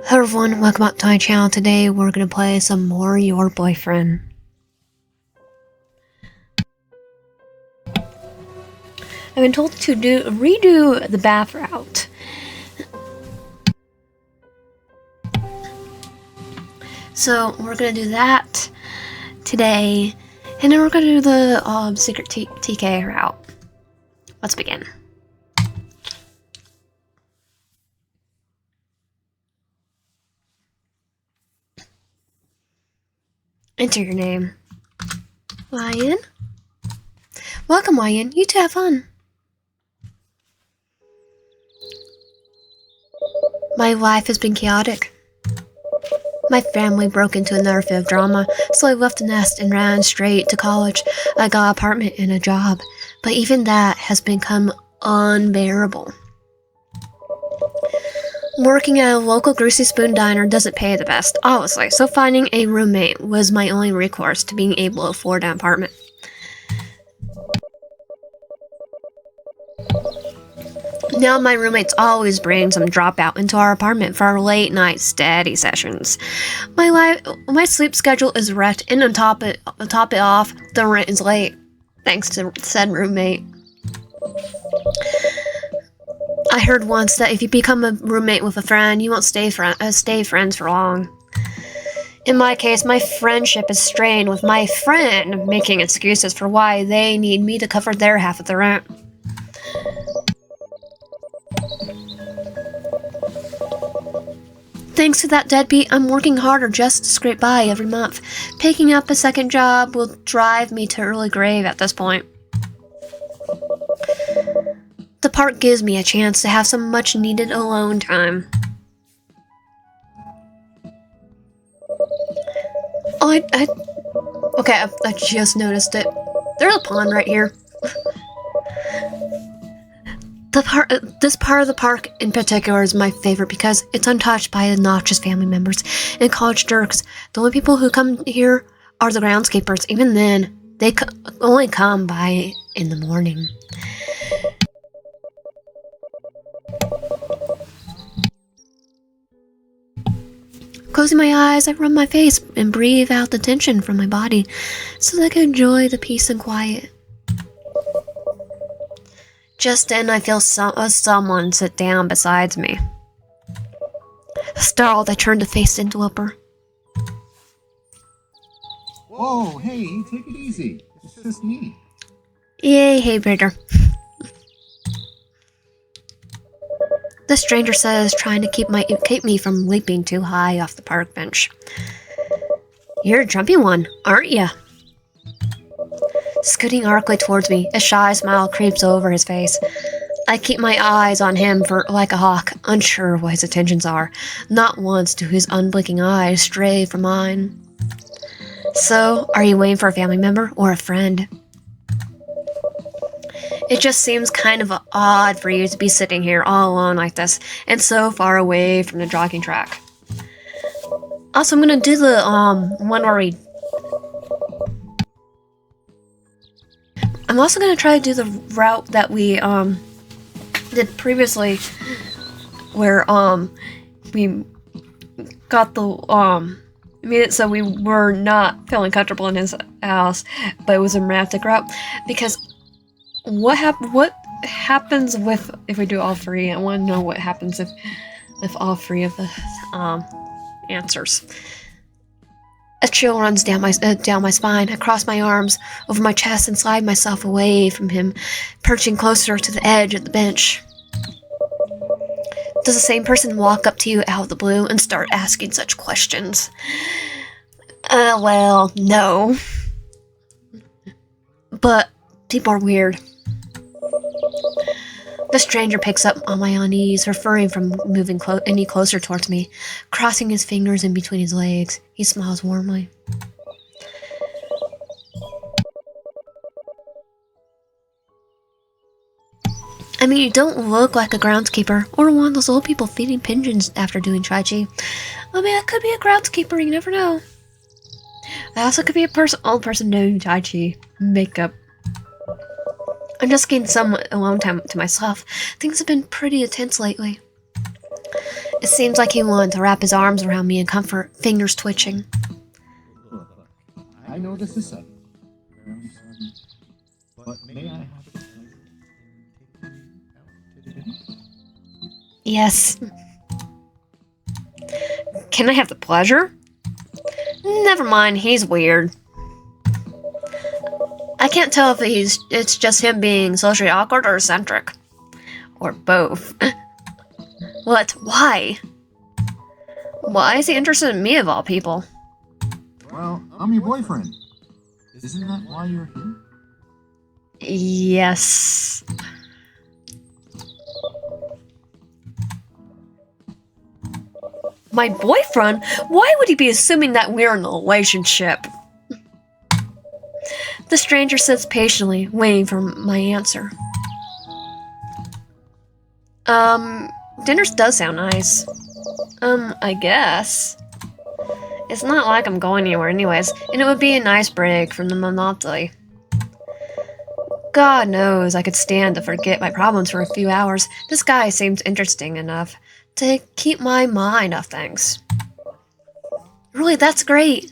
Hello everyone, welcome back to my channel. Today we're gonna play some more Your Boyfriend. I've been told to redo the bath route. So we're gonna do that today, and then we're gonna do the secret TK route. Let's begin. Enter your name. Ryan. Welcome, Ryan. You two have fun. My life has been chaotic. My family broke into another field of drama, so I left the nest and ran straight to college. I got an apartment and a job, but even that has become unbearable. Working at a local greasy spoon diner doesn't pay the best, obviously, so finding a roommate was my only recourse to being able to afford an apartment. Now my roommates always bring some dropout into our apartment for our late night study sessions. My sleep schedule is wrecked, and to top it off, the rent is late, thanks to said roommate. I heard once that if you become a roommate with a friend, you won't stay friends for long. In my case, my friendship is strained with my friend making excuses for why they need me to cover their half of the rent. Thanks to that deadbeat, I'm working harder just to scrape by every month. Picking up a second job will drive me to early grave at this point. The park gives me a chance to have some much-needed alone time. Oh, I just noticed it. There's a pond right here. This part of the park in particular is my favorite because it's untouched by obnoxious family members and college jerks. The only people who come here are the groundskeepers. Even then, they only come by in the morning. Closing my eyes, I rub my face and breathe out the tension from my body so that I can enjoy the peace and quiet. Just then, I feel someone sit down beside me. Startled, I turned to face the interloper. Whoa, hey, take it easy. It's just me. Yay, hey, Peter. The stranger says, trying to keep me from leaping too high off the park bench. You're a jumpy one, aren't you? Scooting arcly towards me, a shy smile creeps over his face. I keep my eyes on him like a hawk, unsure what his intentions are. Not once do his unblinking eyes stray from mine. So, are you waiting for a family member or a friend? It just seems kind of odd for you to be sitting here all alone like this, and so far away from the jogging track. Also, I'm gonna do the one where we... I'm also gonna try to do the route that we did previously, where we got the made it so we were not feeling comfortable in his house, but it was a romantic route. Because what happens if we do all three? I want to know what happens if all three of the answers. A chill runs down my spine. I cross my arms over my chest and slide myself away from him, perching closer to the edge of the bench. Does the same person walk up to you out of the blue and start asking such questions? Well, no. But people are weird. The stranger picks up on my unease, refraining from moving any closer towards me, crossing his fingers in between his legs. He smiles warmly. I mean, you don't look like a groundskeeper or one of those old people feeding pigeons after doing Tai Chi. I mean, I could be a groundskeeper, you never know. I also could be a old person doing Tai Chi makeup. I'm just getting some alone time to myself. Things have been pretty intense lately. It seems like he wanted to wrap his arms around me in comfort, fingers twitching. Look, I know this is sudden. But may I have the pleasure of taking you out to dinner? Yes. Can I have the pleasure? Never mind, he's weird. I can't tell if it's just him being socially awkward or eccentric. Or both. What? Why? Why is he interested in me of all people? Well, I'm your boyfriend. Isn't that why you're here? Yes. My boyfriend? Why would he be assuming that we're in a relationship? The stranger sits patiently, waiting for my answer. Dinner does sound nice. I guess. It's not like I'm going anywhere anyways, and it would be a nice break from the monotony. God knows I could stand to forget my problems for a few hours. This guy seems interesting enough to keep my mind off things. Really, that's great.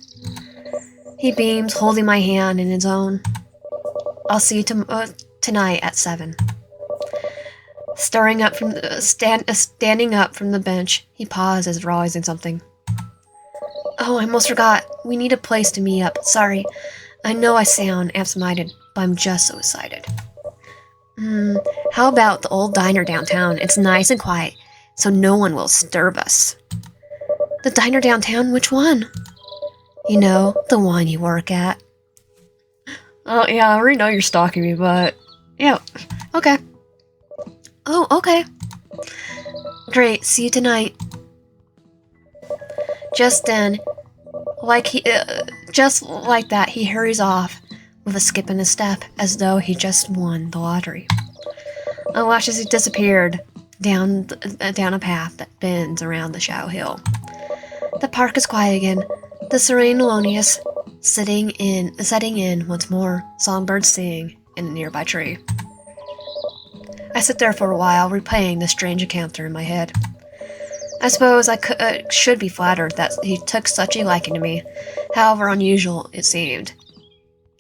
He beams, holding my hand in his own. I'll see you tonight at 7. Standing up from the bench, he pauses, realizing something. Oh, I almost forgot. We need a place to meet up. Sorry. I know I sound absent-minded, but I'm just so excited. How about the old diner downtown? It's nice and quiet, so no one will disturb us. The diner downtown? Which one? You know, the one you work at. Oh, yeah, I already know you're stalking me, but... Yeah, okay. Oh, okay. Great, see you tonight. Just then, just like that, he hurries off with a skip in his step, as though he just won the lottery. I watch as he disappeared down a path that bends around the shallow hill. The park is quiet again. The serene melodious setting in once more. Songbirds sing in a nearby tree. I sit there for a while, replaying the strange encounter in my head. I suppose I should be flattered that he took such a liking to me, however unusual it seemed.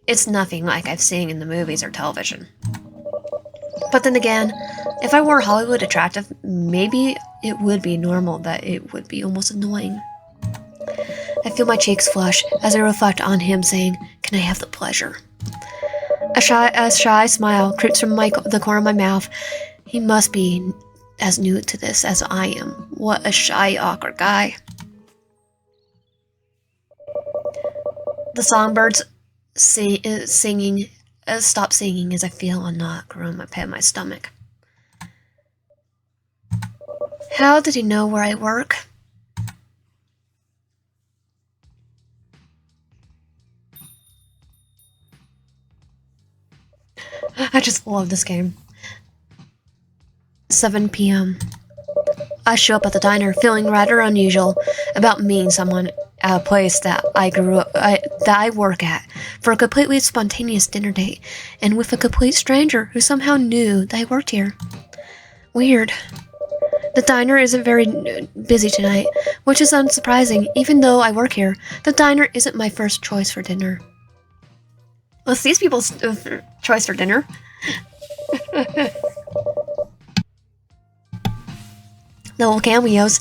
It's nothing like I've seen in the movies or television. But then again, if I were Hollywood attractive, maybe it would be normal that it would be almost annoying. I feel my cheeks flush as I reflect on him saying, "Can I have the pleasure?" A shy smile creeps from the corner of my mouth. He must be as new to this as I am. What a shy, awkward guy. The songbirds stop singing as I feel a knot grow in my pit of my stomach. How did he know where I work? I just love this game. 7 p.m. I show up at the diner feeling rather unusual about meeting someone at a place that I work at for a completely spontaneous dinner date, and with a complete stranger who somehow knew that I worked here. Weird. The diner isn't very busy tonight, which is unsurprising. Even though I work here, the diner isn't my first choice for dinner. What's these people's choice for dinner? The little cameos.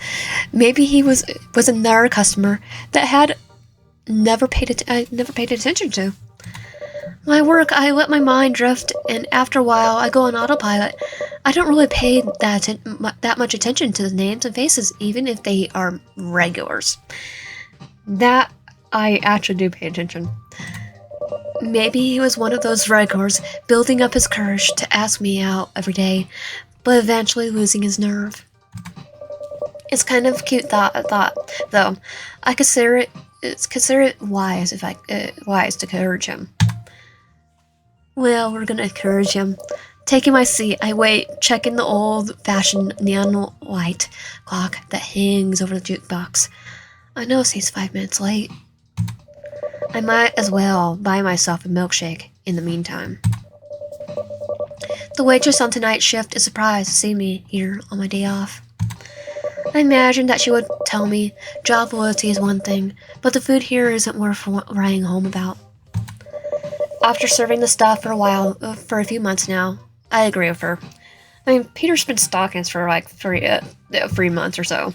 Maybe he was another customer that had never paid attention to. My work, I let my mind drift, and after a while, I go on autopilot. I don't really pay that much attention to the names and faces, even if they are regulars. That I actually do pay attention. Maybe he was one of those regulars building up his courage to ask me out every day, but eventually losing his nerve. It's kind of cute thought though. I consider it wise to encourage him. Well, we're gonna encourage him. Taking my seat, I wait, checking the old-fashioned neon light clock that hangs over the jukebox. I notice he's 5 minutes late. I might as well buy myself a milkshake in the meantime. The waitress on tonight's shift is surprised to see me here on my day off. I imagined that she would tell me job loyalty is one thing, but the food here isn't worth writing home about. After serving the stuff for a few months now, I agree with her. I mean, Peter's been stalking us for like 3 months or so.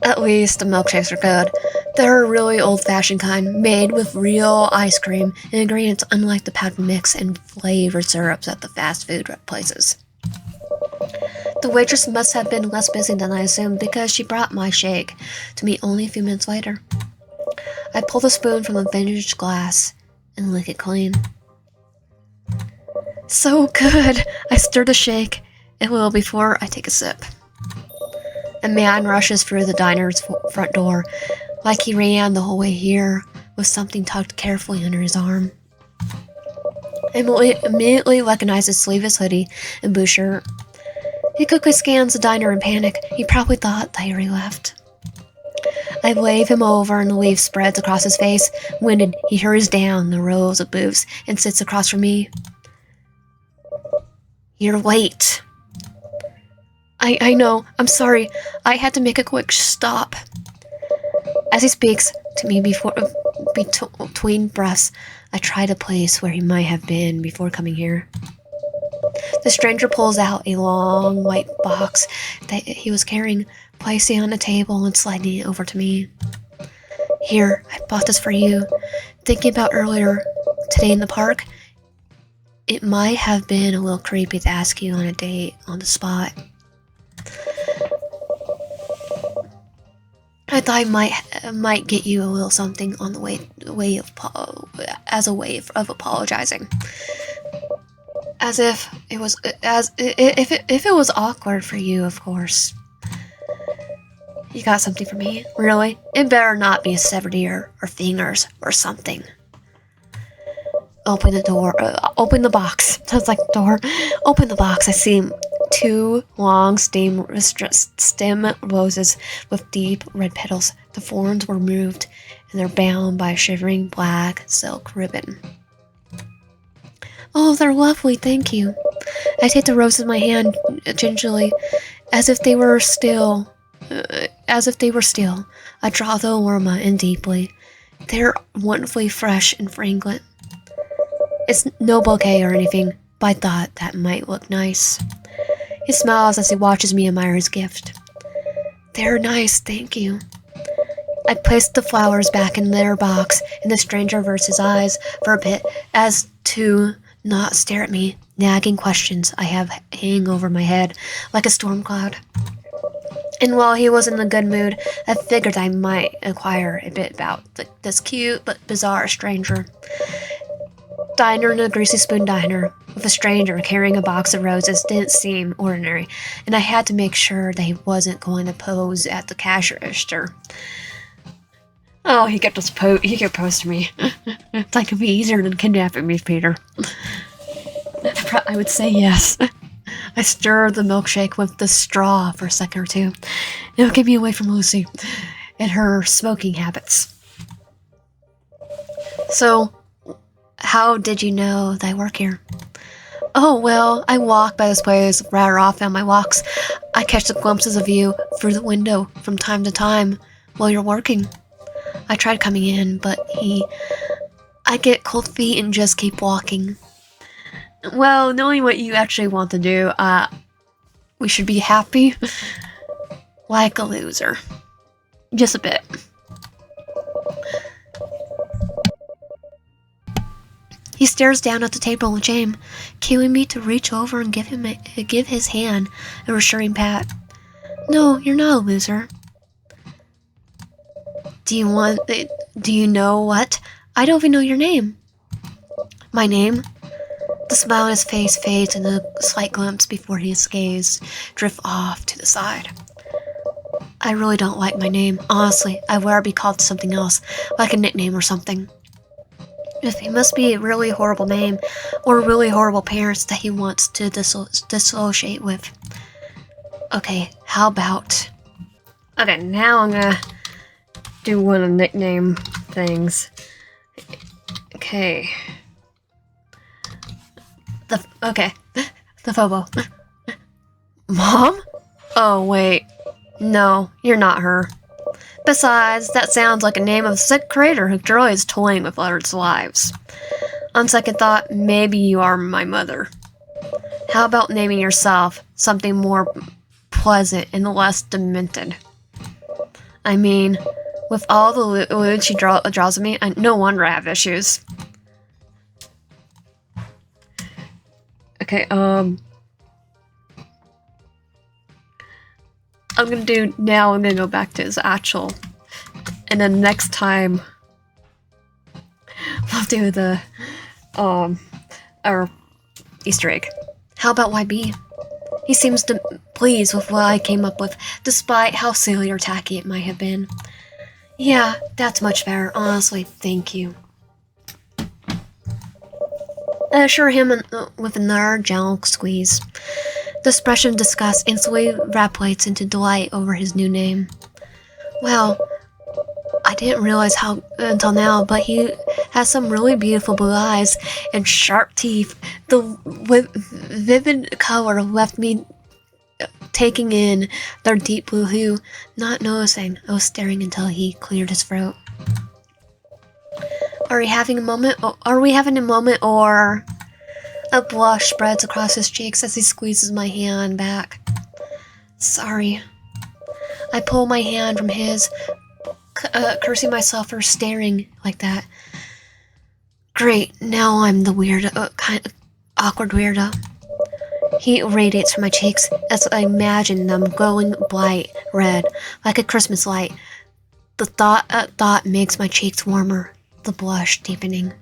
At least the milkshakes are good. They're a really old-fashioned kind, made with real ice cream and ingredients unlike the powdered mix and flavored syrups at the fast food places. The waitress must have been less busy than I assumed because she brought my shake to me only a few minutes later. I pull the spoon from the vintage glass and lick it clean. So good! I stir the shake a little before I take a sip. A man rushes through the diner's front door, like he ran the whole way here, with something tucked carefully under his arm. I immediately recognize his sleeveless hoodie and blue shirt. He quickly scans the diner in panic. He probably thought that I already left. I wave him over and the leaf spreads across his face. Winded, he hurries down the rows of booths and sits across from me. You're late. I know. I'm sorry. I had to make a quick stop. As he speaks to me between breaths, I try to place where he might have been before coming here. The stranger pulls out a long white box that he was carrying, placing it on the table and sliding it over to me. Here, I bought this for you. Thinking about earlier today in the park, it might have been a little creepy to ask you on a date on the spot. I thought I might get you a little something on the way as a way of apologizing. As if it was if it was awkward for you, of course. You got something for me? Really? It better not be a severed ear or fingers or something. Open the door. Open the box. Sounds like the door. Open the box. I see 2 long stem roses with deep red petals. The thorns were removed, and they're bound by a shivering black silk ribbon. Oh, they're lovely, thank you. I take the roses in my hand gingerly, as if they were still. I draw the aroma in deeply. They're wonderfully fresh and fragrant. It's no bouquet or anything, but I thought that might look nice. He smiles as he watches me admire his gift. They're nice, thank you. I placed the flowers back in their box, and the stranger averts his eyes for a bit as to not stare at me, nagging questions I have hanging over my head like a storm cloud. And while he was in a good mood, I figured I might inquire a bit about this cute but bizarre stranger. Diner in a greasy spoon diner with a stranger carrying a box of roses didn't seem ordinary, and I had to make sure that he wasn't going to pose at the cash register. Oh, he kept pose to me. It's like it'd be easier than kidnapping me, Peter. I would say yes. I stir the milkshake with the straw for a second or two. It'll get me away from Lucy and her smoking habits. So, how did you know that I work here? Oh, well, I walk by this place rather often on my walks. I catch the glimpses of you through the window from time to time while you're working. I tried coming in, but I get cold feet and just keep walking. Well, knowing what you actually want to do, we should be happy. Like a loser. Just a bit. He stares down at the table with shame, cueing me to reach over and give his hand a reassuring pat. No, you're not a loser. Do you know what? I don't even know your name. My name? The smile on his face fades in a slight glimpse before his gaze drifts off to the side. I really don't like my name. Honestly, I'd rather be called something else, like a nickname or something. It must be a really horrible name, or really horrible parents that he wants to dissociate with. Okay, how about... Okay, now I'm gonna do one of the nickname things. Okay. The Phobo. Mom? Oh, wait. No, you're not her. Besides, that sounds like a name of a sick creator who enjoys toying with others' lives. On second thought, maybe you are my mother. How about naming yourself something more pleasant and less demented? I mean, with all the lewd she draws of me, no wonder I have issues. Okay, I'm gonna go back to his actual, and then next time, we'll do the, our Easter egg. How about YB? He seems pleased with what I came up with, despite how silly or tacky it might have been. Yeah, that's much better, honestly, thank you. I assure him with another gentle squeeze. The expression of disgust instantly evaporates into delight over his new name. Well, I didn't realize how until now, but he has some really beautiful blue eyes and sharp teeth. The vivid color left me taking in their deep blue hue, not noticing I was staring until he cleared his throat. Are we having a moment, or... A blush spreads across his cheeks as he squeezes my hand back. Sorry. I pull my hand from his, cursing myself for staring like that. Great, now I'm the weird, kind of awkward weirdo. Heat radiates from my cheeks as I imagine them glowing bright red, like a Christmas light. The thought makes my cheeks warmer, the blush deepening.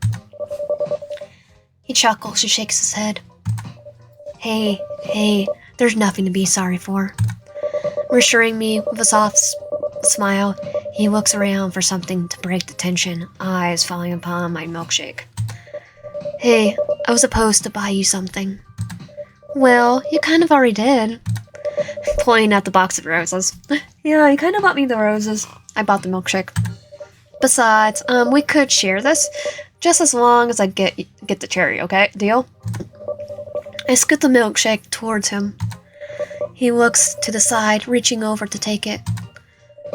He chuckles, he shakes his head. Hey, there's nothing to be sorry for. Reassuring me with a soft smile, he looks around for something to break the tension, eyes falling upon my milkshake. Hey, I was supposed to buy you something. Well, you kind of already did. Pointing at the box of roses. Yeah, you kind of bought me the roses. I bought the milkshake. Besides, we could share this. Just as long as I get the cherry, okay? Deal? I scoot the milkshake towards him. He looks to the side, reaching over to take it.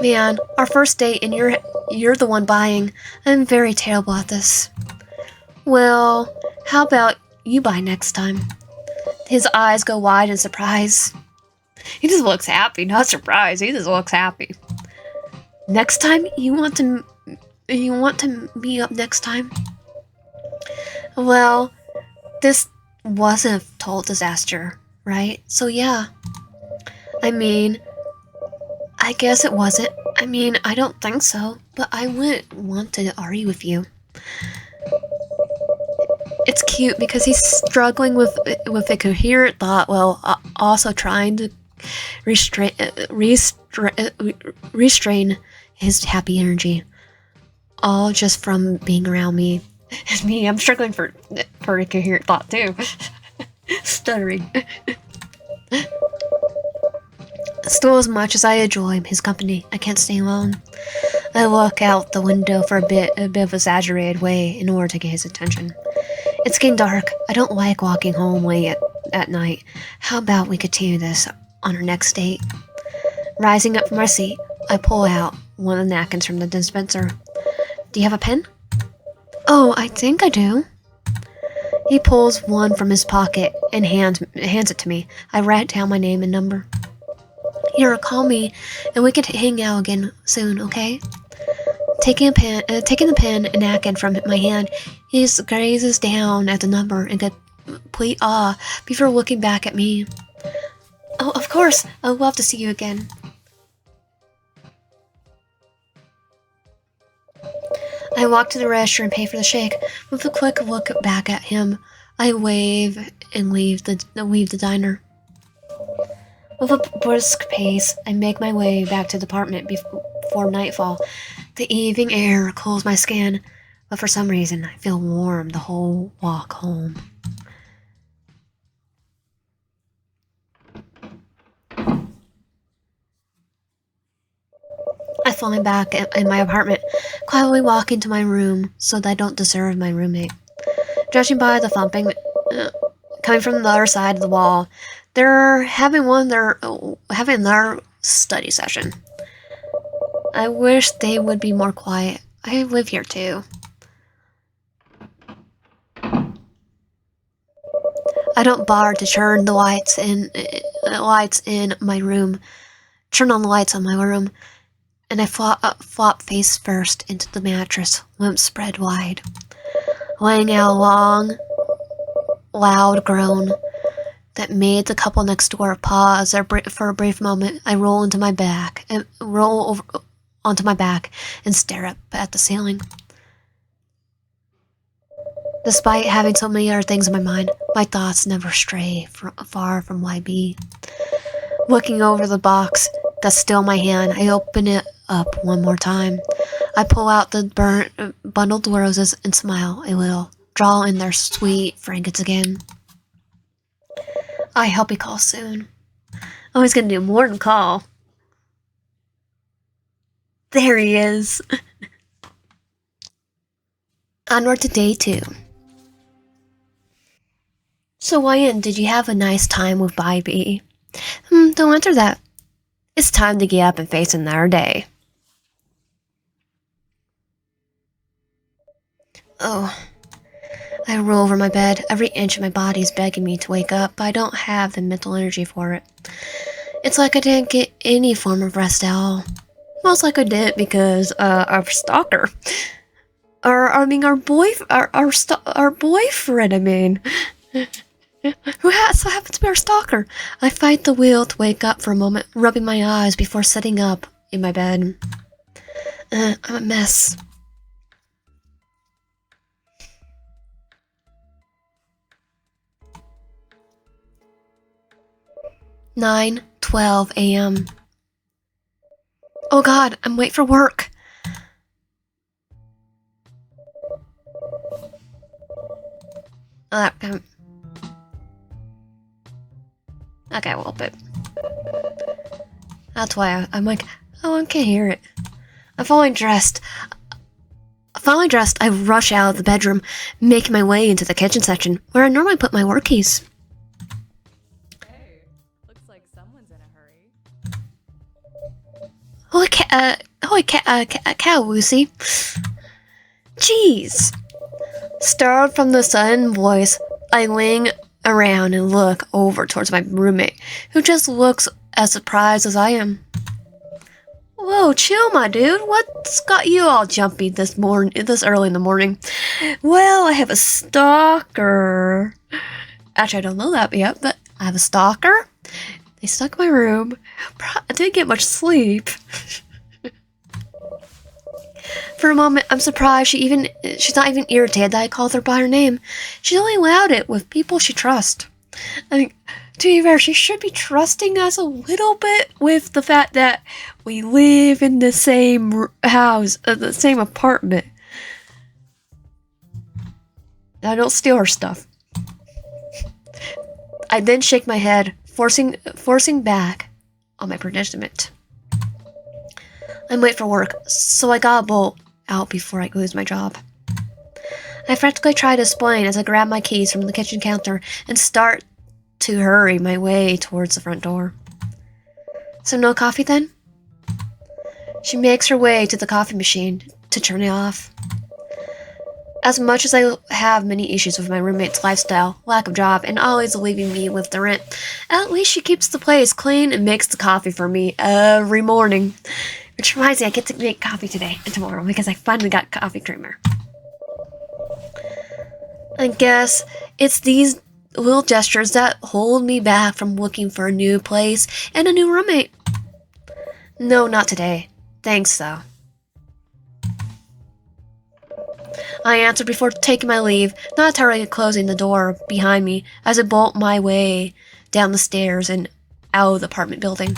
Man, our first date and you're the one buying. I'm very terrible at this. Well, how about you buy next time? His eyes go wide in surprise. He just looks happy, not surprised. He just looks happy. Next time? You want to meet up next time? Well, this wasn't a total disaster, right? So yeah. I mean, I guess it wasn't. I mean, I don't think so, but I wouldn't want to argue with you. It's cute because he's struggling with a coherent thought while also trying to restrain his happy energy. All just from being around me. It's me, I'm struggling for a coherent thought too. Stuttering. Still, as much as I enjoy his company, I can't stay alone. I look out the window for a bit of exaggerated way in order to get his attention. It's getting dark. I don't like walking home late at night. How about we continue this on our next date? Rising up from my seat, I pull out one of the napkins from the dispenser. Do you have a pen? Oh, I think I do. He pulls one from his pocket and hands it to me. I write down my name and number. Here, call me, and we can hang out again soon, okay? Taking the pen and napkin from my hand, he gazes down at the number in complete awe before looking back at me. Oh, of course, I'd love to see you again. I walk to the register and pay for the shake. With a quick look back at him, I wave and leave the diner. With a brisk pace, I make my way back to the apartment before nightfall. The evening air cools my skin, but for some reason, I feel warm the whole walk home. I fly back in my apartment, quietly walk into my room so that I don't disturb my roommate. Judging by the thumping coming from the other side of the wall, they're having their study session. I wish they would be more quiet. I live here too. I don't bother to turn the lights in my room. Turn on the lights on my room, and I flop face first into the mattress, limp spread wide, letting out a long, loud groan that made the couple next door pause for a brief moment. I roll onto my back and stare up at the ceiling. Despite having so many other things in my mind, my thoughts never stray far from YB. Looking over the box that's still in my hand, I open it up one more time. I pull out the bundled roses and smile a little, draw in their sweet fragrance again. I hope he calls soon. Oh, he's gonna do more than call. There he is. Onward to day 2. So, Ryan, did you have a nice time with YB? Don't answer that. It's time to get up and face another day. Oh. I roll over my bed. Every inch of my body is begging me to wake up, but I don't have the mental energy for it. It's like I didn't get any form of rest at all. Most like I did because our stalker, our boyfriend. I mean, who so happens to be our stalker. I fight the will to wake up for a moment, rubbing my eyes before sitting up in my bed. I'm a mess. Nine 12 a.m. Oh God, I'm late for work. Okay, well, but that's why I'm like, oh, I can't hear it. I'm finally dressed. I rush out of the bedroom, making my way into the kitchen section, where I normally put my work keys. Hey, looks like someone's in a hurry. Holy cow, Lucy. Jeez. Startled from the sudden voice, I ling around and look over towards my roommate, who just looks as surprised as I am. Whoa, chill, my dude. What's got you all jumpy this early in the morning? Well, I have a stalker. Actually, I don't know that yet, but I have a stalker. They stuck in my room. I didn't get much sleep. For a moment, I'm surprised she's not even irritated that I called her by her name. She only allowed it with people she trusts. I mean, to be fair, she should be trusting us a little bit with the fact that we live in the same house, the same apartment. Now, don't steal her stuff. I then shake my head, forcing back on my predicament. I'm late for work, so I gotta bolt out before I lose my job. I frantically try to explain as I grab my keys from the kitchen counter and start to hurry my way towards the front door. So no coffee then? She makes her way to the coffee machine to turn it off. As much as I have many issues with my roommate's lifestyle, lack of job, and always leaving me with the rent, at least she keeps the place clean and makes the coffee for me every morning. Which reminds me, I get to make coffee today and tomorrow because I finally got coffee creamer. I guess it's these little gestures that hold me back from looking for a new place and a new roommate. No, not today. Thanks, though. I answer before taking my leave, not entirely closing the door behind me as I bolt my way down the stairs and out of the apartment building.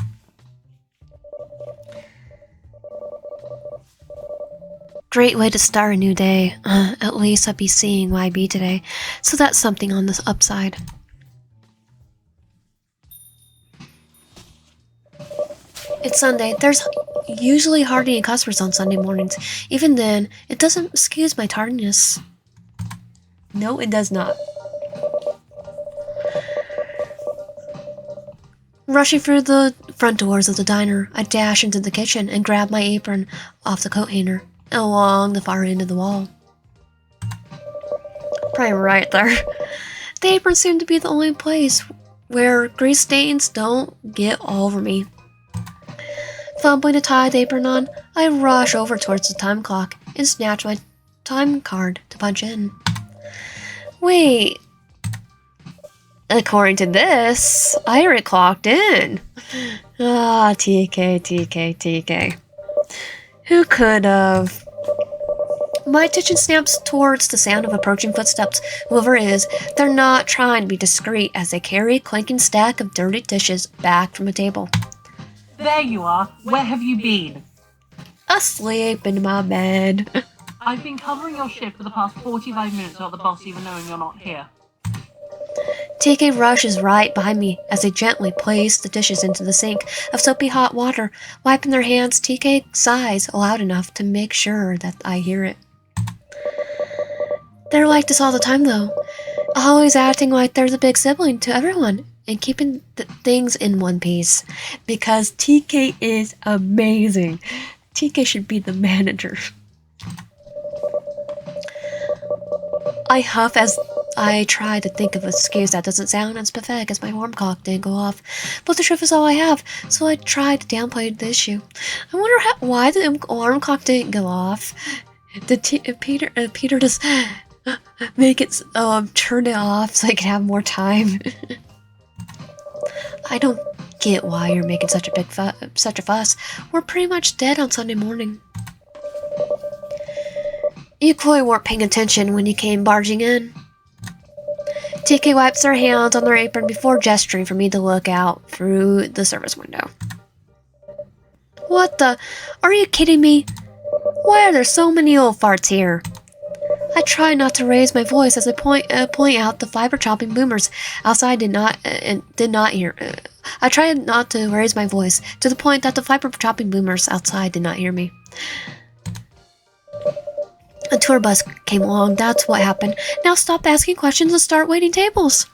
Great way to start a new day. At least I'll be seeing YB today, so that's something on the upside. It's Sunday. There's usually hardly any customers on Sunday mornings. Even then, it doesn't excuse my tardiness. No, it does not. Rushing through the front doors of the diner, I dash into the kitchen and grab my apron off the coat hanger along the far end of the wall. Probably right there. The apron seemed to be the only place where grease stains don't get all over me. Fumbling to tie the apron on, I rush over towards the time clock and snatch my time card to punch in. Wait. According to this, I already clocked in. Ah, TK. Who could have? My attention snaps towards the sound of approaching footsteps. Whoever it is, they're not trying to be discreet as they carry a clanking stack of dirty dishes back from a table. There you are. Where have you been? Asleep in my bed. I've been covering your shift for the past 45 minutes without the boss even knowing you're not here. TK rushes right behind me as they gently place the dishes into the sink of soapy hot water. Wiping their hands, TK sighs loud enough to make sure that I hear it. They're like this all the time, though. Always acting like there's a big sibling to everyone and keeping things in one piece. Because TK is amazing. TK should be the manager. I huff as I try to think of an excuse that doesn't sound as pathetic as my alarm clock didn't go off. But the truth is all I have, so I try to downplay the issue. I wonder why the alarm clock didn't go off. Did Peter just make it turn it off so I can have more time? I don't get why you're making such a fuss. We're pretty much dead on Sunday morning. You clearly weren't paying attention when you came barging in. TK wipes their hands on their apron before gesturing for me to look out through the service window. What the? Are you kidding me? Why are there so many old farts here? I try not to raise my voice as I point out the fiber chopping boomers outside did not hear. I tried not to raise my voice to the point that the fiber chopping boomers outside did not hear me. A tour bus came along, that's what happened. Now stop asking questions and start waiting tables.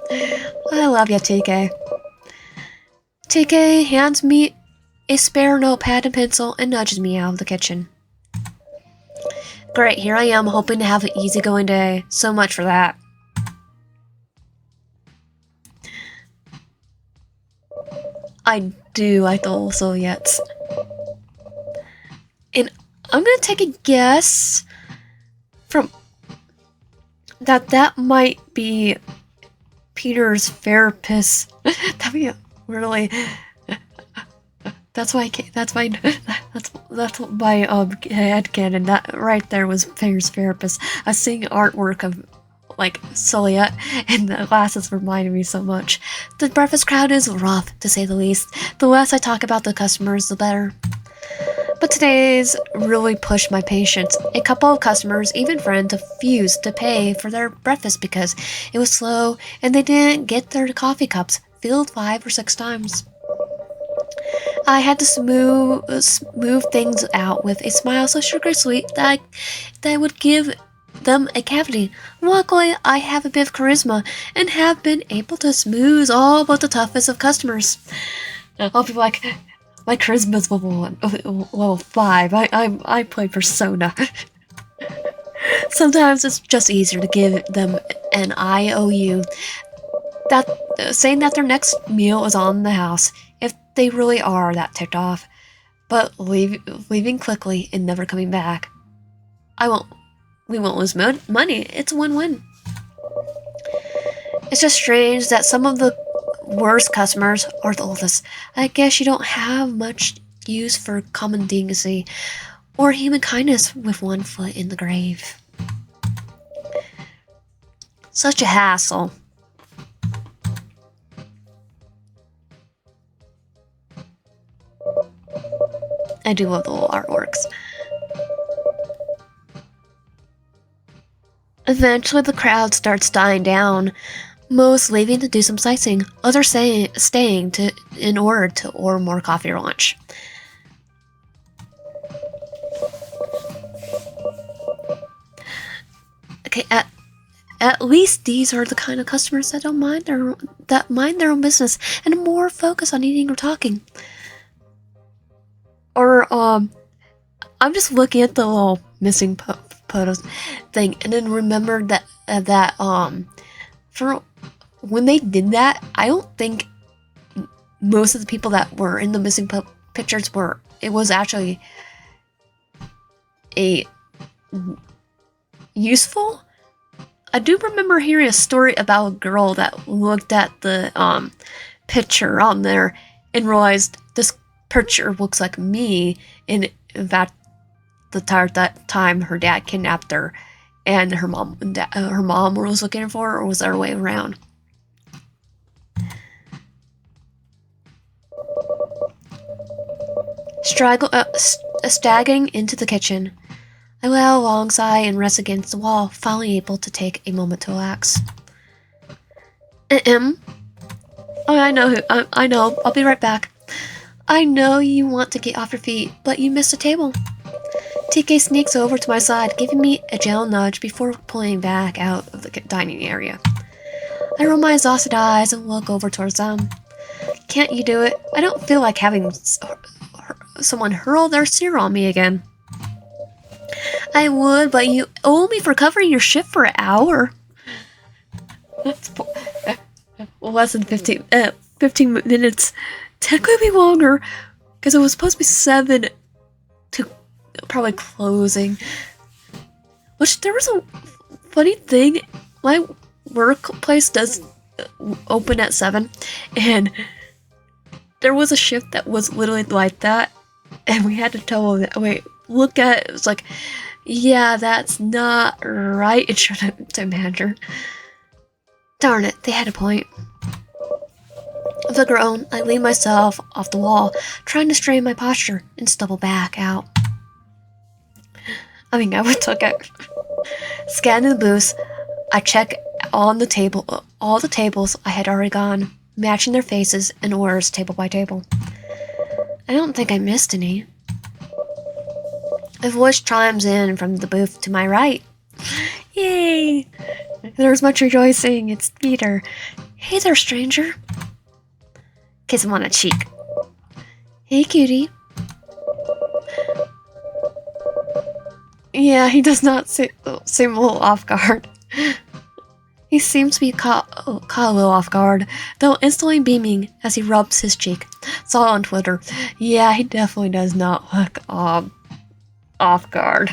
I love ya, TK. TK hands me a spare notepad and pencil and nudges me out of the kitchen. Great, here I am hoping to have an easygoing day. So much for that. I do like the old silhouettes. And I'm gonna take a guess from that might be Peter's therapist. That'd be really. That's my headcanon. That right there was Peter's therapist. I was seeing artwork of like silhouette, and the glasses reminded me so much. The breakfast crowd is rough, to say the least. The less I talk about the customers, the better. But today's really pushed my patience. A couple of customers, even friends, refused to pay for their breakfast because it was slow and they didn't get their coffee cups filled 5 or 6 times. I had to smooth things out with a smile so sugary sweet that would give them a cavity. Luckily, I have a bit of charisma and have been able to smooth all but the toughest of customers. I'll be like, my charisma's level 5. I play Persona. Sometimes it's just easier to give them an IOU. Saying that their next meal is on the house, if they really are that ticked off, but leaving quickly and never coming back. We won't lose money. It's a win-win. It's just strange that some of the worst customers are the oldest. I guess you don't have much use for common decency or human kindness with one foot in the grave. Such a hassle. I do love the little artworks. Eventually the crowd starts dying down, most leaving to do some sightseeing, others staying in order to order more coffee or lunch. Okay, At least these are the kind of customers that don't mind their own business and are more focused on eating or talking. Or I'm just looking at the little missing photos thing, and then remembered that for when they did that, I don't think most of the people that were in the missing pictures were. It was actually a useful. I do remember hearing a story about a girl that looked at the picture on there and realized this picture looks like me, and in fact, the entire time her dad kidnapped her, and her mom was looking for her, or was the other way around? Staggering into the kitchen, I let out a long sigh and rest against the wall, finally able to take a moment to relax. Oh, I know. I know. I'll be right back. I know you want to get off your feet, but you missed a table. TK sneaks over to my side, giving me a gentle nudge before pulling back out of the dining area. I roll my exhausted eyes and look over towards them. Can't you do it? I don't feel like having someone hurl their cereal on me again. I would, but you owe me for covering your shift for an hour. That's less than 15 minutes. Technically longer, because it was supposed to be 7 to probably closing. Which, there was a funny thing. My workplace does open at 7, and there was a shift that was literally like that, and we had to tell them, wait, look at it. It was like, yeah, that's not right. It should have to manager. Darn it, they had a point. With a groan, I lean myself off the wall, trying to straighten my posture and stumble back out. I took it. Scanning the booths, I check all the tables I had already gone, matching their faces and orders table by table. I don't think I missed any. A voice chimes in from the booth to my right. Yay! There's much rejoicing. It's Peter. Hey there, stranger. Kiss him on the cheek. Hey, cutie. Yeah, he does not seem a little off guard. He seems to be caught a little off guard, though instantly beaming as he rubs his cheek. Saw it on Twitter. Yeah, he definitely does not look off guard.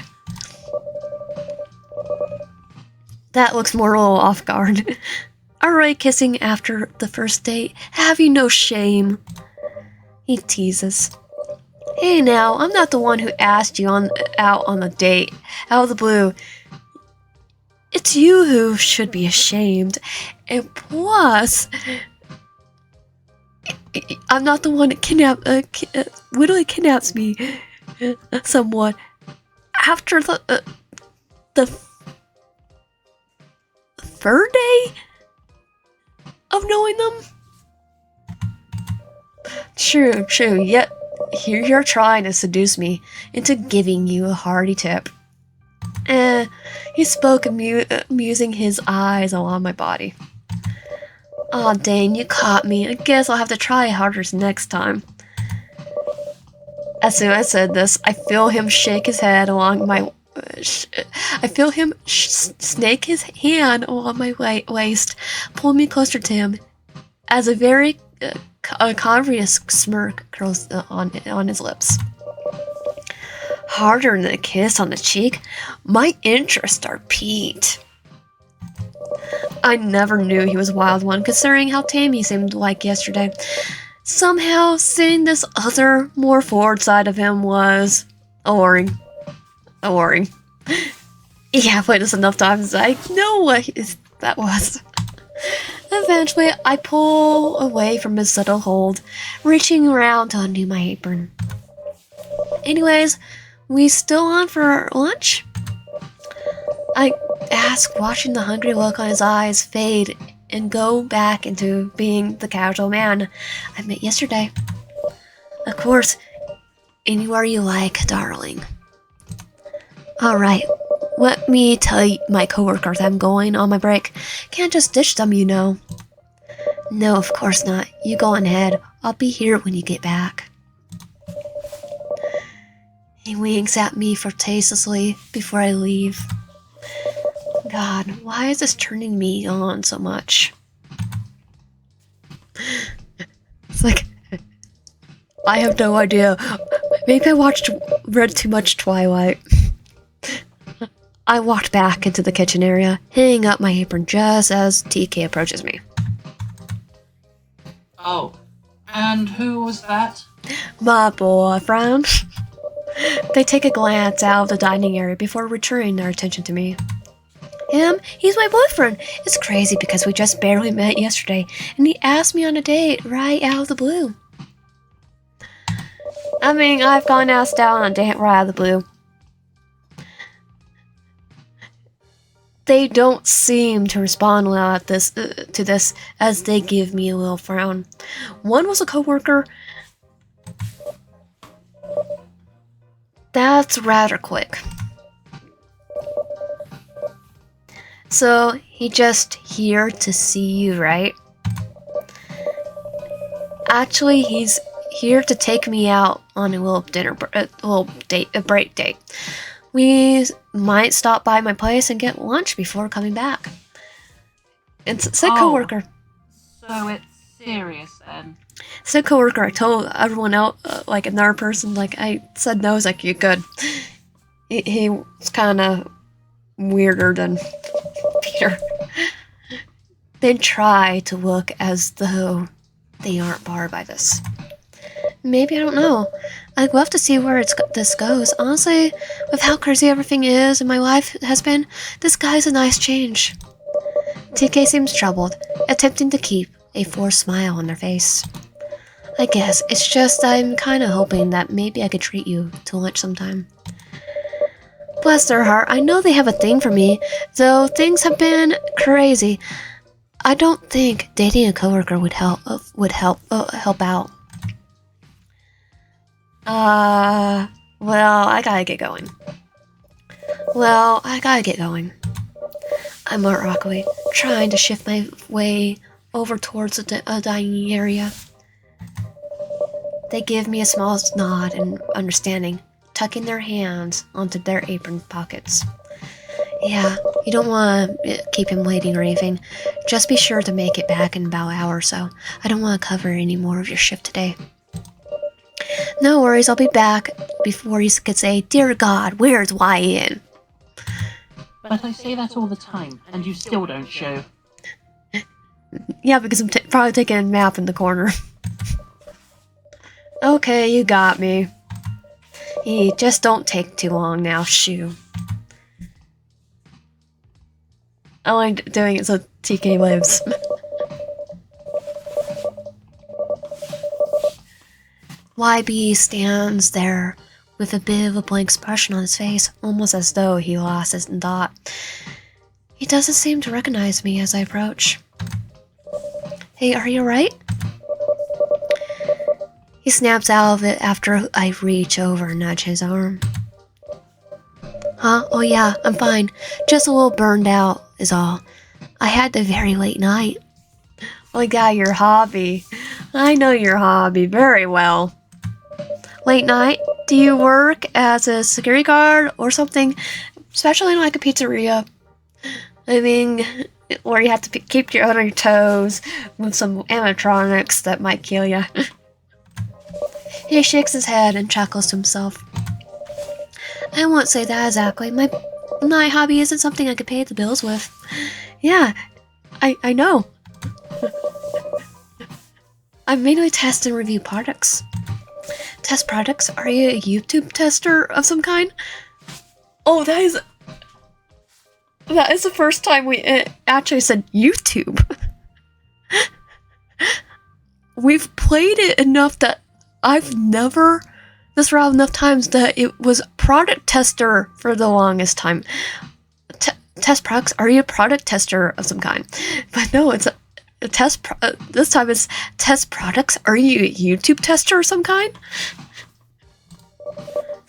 That looks more a little off guard. Alright, kissing after the first date. Have you no shame? He teases. Hey now, I'm not the one who asked you out on the date, out of the blue. It's you who should be ashamed. And plus, I'm not the one that literally kidnaps me somewhat. After the third day of knowing them? True, yet here you're trying to seduce me into giving you a hearty tip. He spoke, amusing his eyes along my body. Aw, dang, you caught me. I guess I'll have to try harder next time. As soon as I said this, I feel him shake his head along my... I feel him snake his hand along my waist, pull me closer to him, as a very convious smirk curls on his lips. Harder than a kiss on the cheek, my interests are piqued. I never knew he was a wild one, considering how tame he seemed like yesterday. Somehow, seeing this other, more forward side of him was alluring. Yeah, I've played this enough times, I know what that was. Eventually, I pull away from his subtle hold, reaching around to undo my apron. Anyways, we still on for lunch? I ask, watching the hungry look on his eyes fade and go back into being the casual man I met yesterday. Of course, anywhere you like, darling. Alright, let me tell my coworkers I'm going on my break. Can't just ditch them, you know. No, of course not. You go on ahead. I'll be here when you get back. He winks at me flirtatiously before I leave. God, why is this turning me on so much? It's like, I have no idea. Maybe I read too much Twilight. I walked back into the kitchen area, hanging up my apron just as TK approaches me. Oh, and who was that? My boyfriend. They take a glance out of the dining area before returning their attention to me. Him? He's my boyfriend. It's crazy because we just barely met yesterday, and he asked me on a date right out of the blue. I mean, I've gone asked out on a date right out of the blue. They don't seem to respond well to this, as they give me a little frown. One was a coworker. That's rather quick. So, he just here to see you, right? Actually, he's here to take me out on a little break date. We might stop by my place and get lunch before coming back. It's a coworker. So it's serious then? It's a coworker. I told everyone else, like another person, like I said no. I was like, you good. He was kind of weirder than Peter. They try to look as though they aren't bothered by this. Maybe, I don't know. I'd love to see where this goes. Honestly, with how crazy everything is and my life has been, this guy's a nice change. TK seems troubled, attempting to keep a forced smile on their face. I guess it's just I'm kind of hoping that maybe I could treat you to lunch sometime. Bless their heart, I know they have a thing for me, though things have been crazy. I don't think dating a coworker would help out. Well, I gotta get going. I'm more awkwardly trying to shift my way over towards a dining area. They give me a small nod and understanding, tucking their hands onto their apron pockets. Yeah, you don't want to keep him waiting or anything. Just be sure to make it back in about an hour or so. I don't want to cover any more of your shift today. No worries, I'll be back before you could say, Dear God, where's YN? But I say that all the time, and you still don't show. Yeah, because I'm probably taking a nap in the corner. Okay, you got me. Just don't take too long now, shoo. I like doing it so TK lives. YB stands there with a bit of a blank expression on his face, almost as though he lost his thought. He doesn't seem to recognize me as I approach. Hey, are you alright? He snaps out of it after I reach over and nudge his arm. Huh? Oh yeah, I'm fine. Just a little burned out is all. I had the very late night. Oh yeah, your hobby. I know your hobby very well. Late night? Do you work as a security guard or something? Especially in like a pizzeria. I mean, where you have to keep you on your toes with some animatronics that might kill you. He shakes his head and chuckles to himself. I won't say that exactly. My hobby isn't something I could pay the bills with. Yeah, I know. I mainly test and review products. Test products? Are you a YouTube tester of some kind? Oh, that is the first time we actually said YouTube. We've played it enough that I've never this round enough times that it was product tester for the longest time. Test products? Are you a product tester of some kind? But no, it's a test. This time it's test products. Are you a YouTube tester of some kind?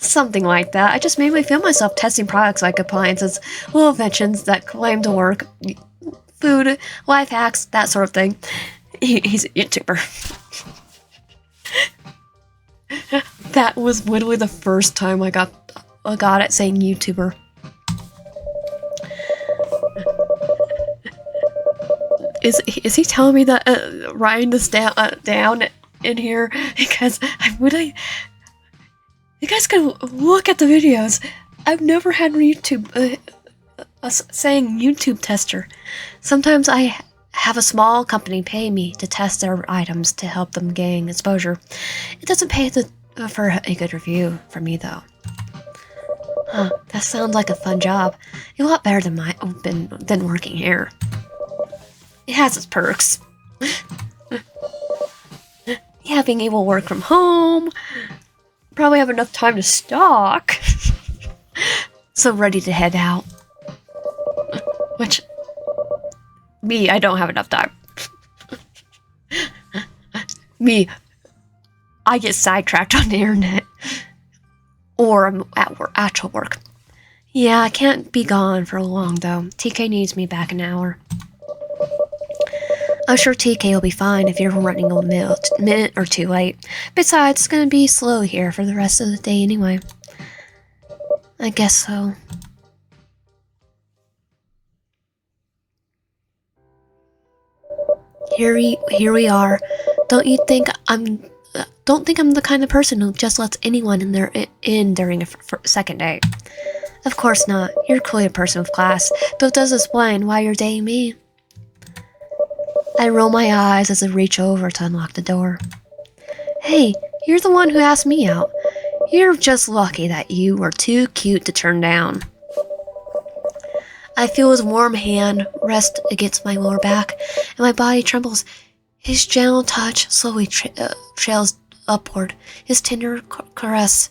Something like that. I just made me feel myself testing products like appliances, little inventions that claim to work, food, life hacks, that sort of thing. He's a YouTuber. That was literally the first time I got it saying YouTuber. Is he telling me that writing this down in here because I really. You guys can look at the videos. I've never had YouTube saying YouTube tester. Sometimes I have a small company pay me to test their items to help them gain exposure. It doesn't pay for a good review for me though. Huh, that sounds like a fun job. A lot better than working here. It has its perks. Yeah, being able to work from home. Probably have enough time to stalk. So ready to head out. Which, me, I don't have enough time. Me, I get sidetracked on the internet. Or I'm at actual work. Yeah, I can't be gone for long though. TK needs me back an hour. I'm sure TK will be fine if you're running a minute or two late. Besides, it's gonna be slow here for the rest of the day anyway. I guess so. Here we are. Don't think I'm the kind of person who just lets anyone in during a second date. Of course not. You're clearly a person with class, though it does explain why you're dating me. I roll my eyes as I reach over to unlock the door. Hey, you're the one who asked me out. You're just lucky that you were too cute to turn down. I feel his warm hand rest against my lower back, and my body trembles. His gentle touch slowly trails upward. His tender caress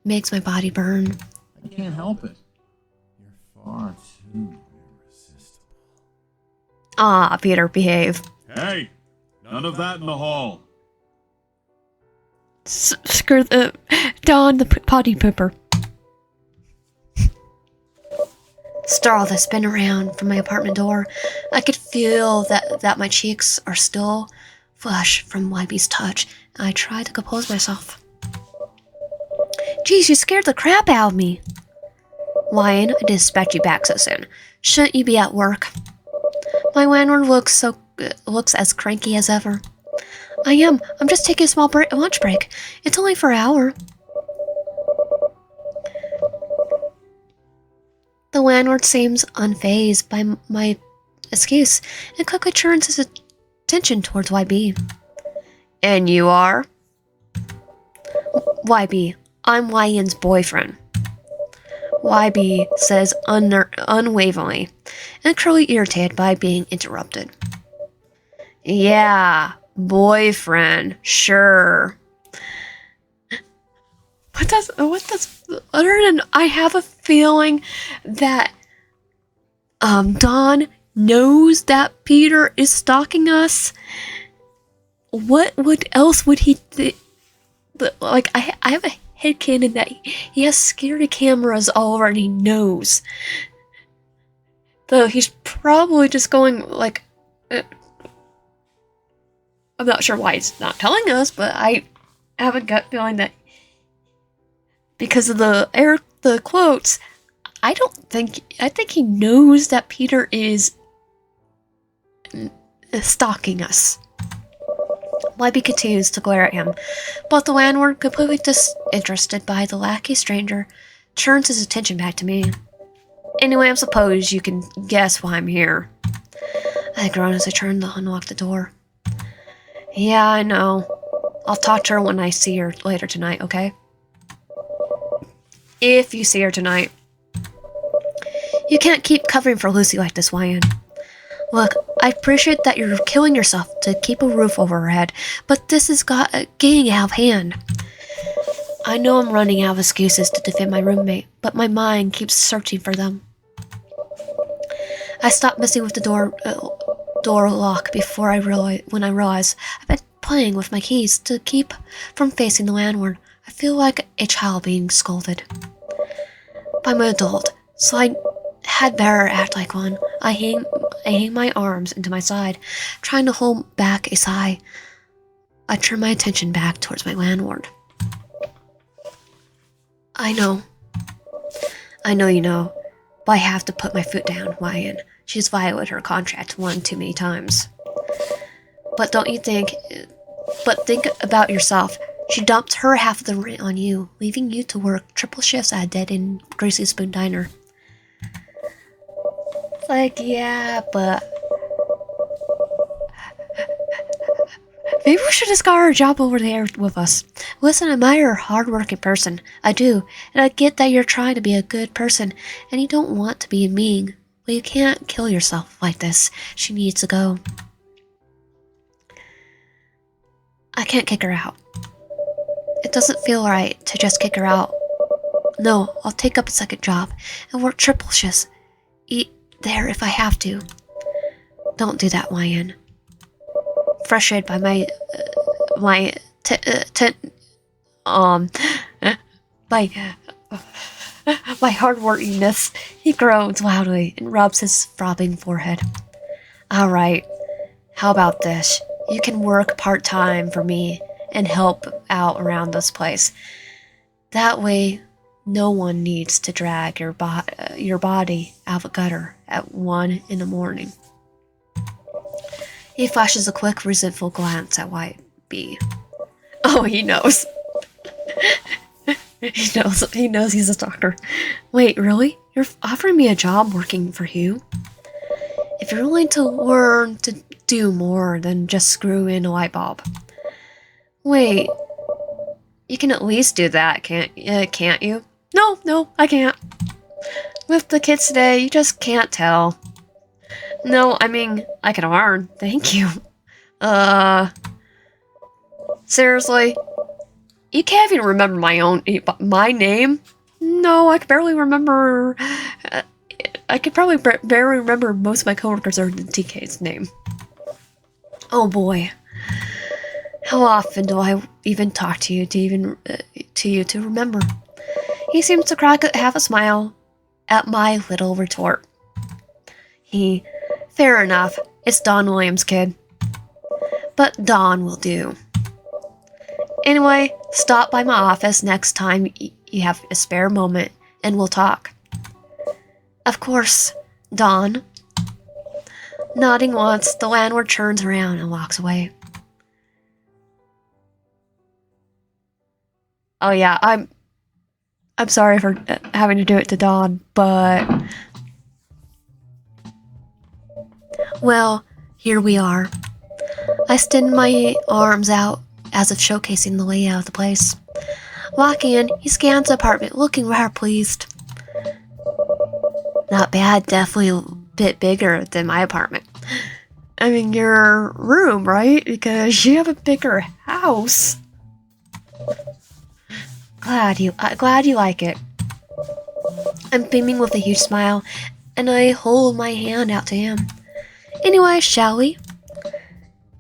makes my body burn. I can't help it. You're far too irresistible. Ah, Peter, behave. Hey, none of that in the hall. Screw Don the potty pooper. Startled, I spin around from my apartment door. I could feel that my cheeks are still flush from YB's touch, and I try to compose myself. Geez, you scared the crap out of me. Lion, I didn't expect you back so soon. Shouldn't you be at work? My landlord looks as cranky as ever. I am. I'm just taking a small lunch break. It's only for an hour. The landlord seems unfazed by my excuse and quickly turns his attention towards YB. And you are? YB, I'm Yan's boyfriend. YB says unwaveringly, and clearly irritated by being interrupted. Yeah, boyfriend, sure. What does other than I have a feeling that Don knows that Peter is stalking us. What else would he like I have a headcanon that he has security cameras all over and he knows. Though he's probably just going like I'm not sure why he's not telling us, but I have a gut feeling that because of the quotes, I think he knows that Peter is stalking us. YB continues to glare at him, but the landlord, completely disinterested by the lackey stranger, turns his attention back to me. Anyway, I suppose you can guess why I'm here. I groan as I turn to unlock the door. Yeah, I know. I'll talk to her when I see her later tonight, okay? If you see her tonight. You can't keep covering for Lucy like this, Ryan. Look, I appreciate that you're killing yourself to keep a roof over her head, but this is getting out of hand. I know I'm running out of excuses to defend my roommate, but my mind keeps searching for them. I stop messing with the door lock when I realize I've been playing with my keys to keep from facing the landlord. I feel like a child being scolded. I'm an adult, so I had better act like one. I hang my arms into my side, trying to hold back a sigh. I turn my attention back towards my landlord. I know you know, but I have to put my foot down, Ryan. She's violated her contract one too many times. But think about yourself. She dumped her half of the rent on you, leaving you to work triple shifts at a dead-end Greasy Spoon Diner. It's like, yeah, but maybe we should just got her a job over there with us. Listen, I admire a hard-working person. I do, and I get that you're trying to be a good person, and you don't want to be mean. But you can't kill yourself like this. She needs to go. I can't kick her out. It doesn't feel right to just kick her out. No, I'll take up a second job and work triple shifts. Eat there if I have to. Don't do that, Ryan. Frustrated by my hard-workingness, he groans loudly and rubs his throbbing forehead. All right, how about this? You can work part-time for me and help out around this place. That way, no one needs to drag your body out of a gutter at 1 in the morning. He flashes a quick, resentful glance at White Bee. Oh, he knows. He knows he's a stalker. Wait, really? You're offering me a job working for you? If you're willing to learn to do more than just screw in a light bulb. Wait, you can at least do that, can't you? No, I can't. With the kids today, you just can't tell. No, I mean, I can learn. Thank you. Seriously? You can't even remember my name? No, I can barely remember. I could probably barely remember most of my coworkers are in TK's name. Oh boy. How often do I even talk to you to remember? He seems to crack half a smile at my little retort. Fair enough, it's Don Williams' kid. But Don will do. Anyway, stop by my office next time you have a spare moment, and we'll talk. Of course, Don. Nodding once, the landlord turns around and walks away. Oh yeah, I'm sorry for having to do it to Don, but... Well, here we are. I extend my arms out as if showcasing the layout of the place. Walking in, he scans the apartment, looking rather pleased. Not bad, definitely a bit bigger than my apartment. I mean, your room, right? Because you have a bigger house. Glad you like it. I'm beaming with a huge smile, and I hold my hand out to him. Anyway, shall we?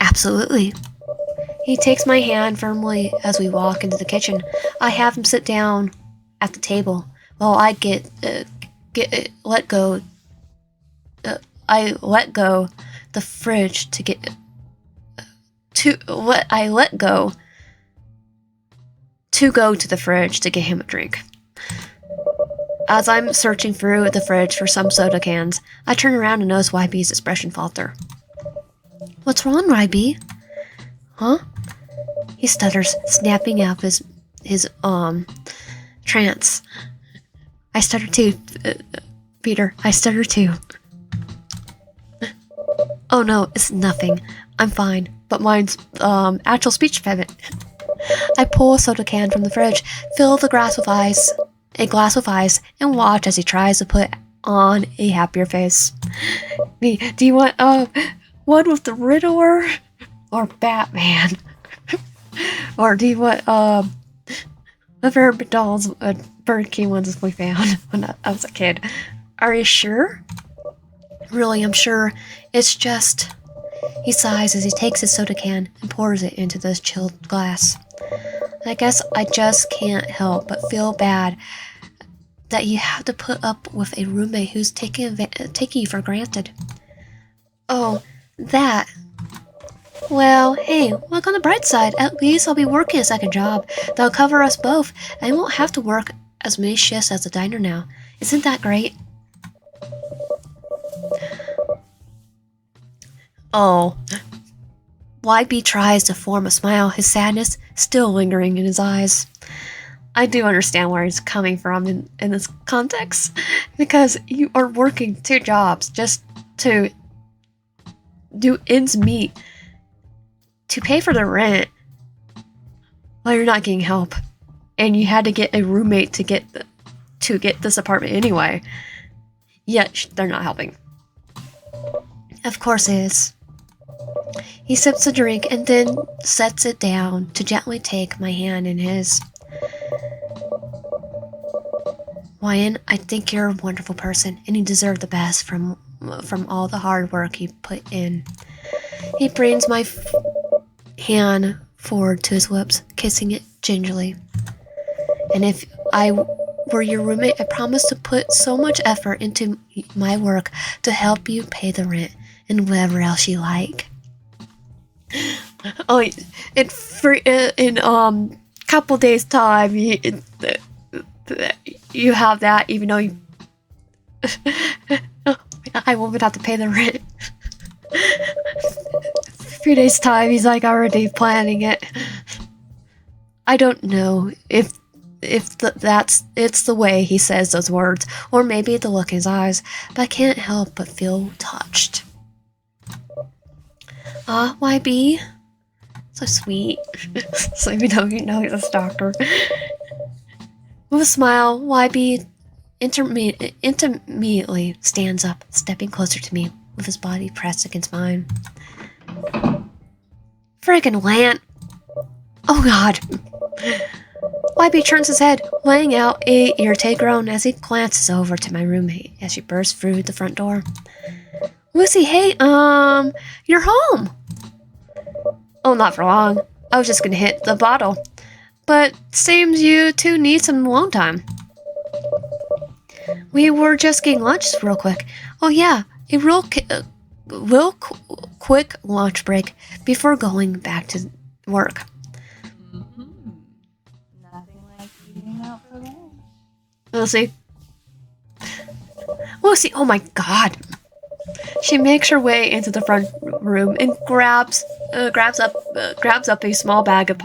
Absolutely. He takes my hand firmly as we walk into the kitchen. I have him sit down at the table while I let go the fridge to get the fridge to get him a drink. As I'm searching through the fridge for some soda cans, I turn around and notice YB's expression falter. What's wrong, YB? Huh? He stutters, snapping out of his trance. I stutter too, Peter. I stutter too. Oh no, it's nothing. I'm fine, but mine's actual speech impediment. I pull a soda can from the fridge, fill a glass with ice, and watch as he tries to put on a happier face. Me, do you want one with the Riddler or Batman? Or do you want the very McDonald's Burger King ones we found when I was a kid? Are you sure? Really, I'm sure. It's just... He sighs as he takes his soda can and pours it into the chilled glass. I guess I just can't help but feel bad that you have to put up with a roommate who's taking you for granted. Oh, that. Well, hey, look on the bright side. At least I'll be working a second job. That'll cover us both. I won't have to work as many shifts as the diner now. Isn't that great? Oh. YB tries to form a smile, his sadness still lingering in his eyes. I do understand where he's coming from in this context, because you are working 2 jobs just to do ends meet, to pay for the rent, while you're not getting help, and you had to get a roommate to get this apartment anyway. Yet they're not helping. Of course it is. He sips a drink and then sets it down to gently take my hand in his. Wyan, I think you're a wonderful person, and you deserve the best from all the hard work you put in. He brings my hand forward to his lips, kissing it gingerly. And if I were your roommate, I promise to put so much effort into my work to help you pay the rent and whatever else you like. Oh, in couple days time, you have that, even though you I won't have to pay the rent. A few days time, he's like already planning it. I don't know if it's the way he says those words, or maybe the look in his eyes, but I can't help but feel touched. YB? So sweet. So even though you know he's a stalker. With a smile, YB intermittently stands up, stepping closer to me, with his body pressed against mine. Friggin' Lant! Oh god! YB turns his head, letting out a irritated groan as he glances over to my roommate as she bursts through the front door. Lucy, hey, you're home! Oh, not for long. I was just gonna hit the bottle. But seems you two need some alone time. We were just getting lunch real quick. Oh yeah, a real quick lunch break before going back to work. Nothing like eating out for lunch. Lucy, oh my god. She makes her way into the front room and grabs up a small bag of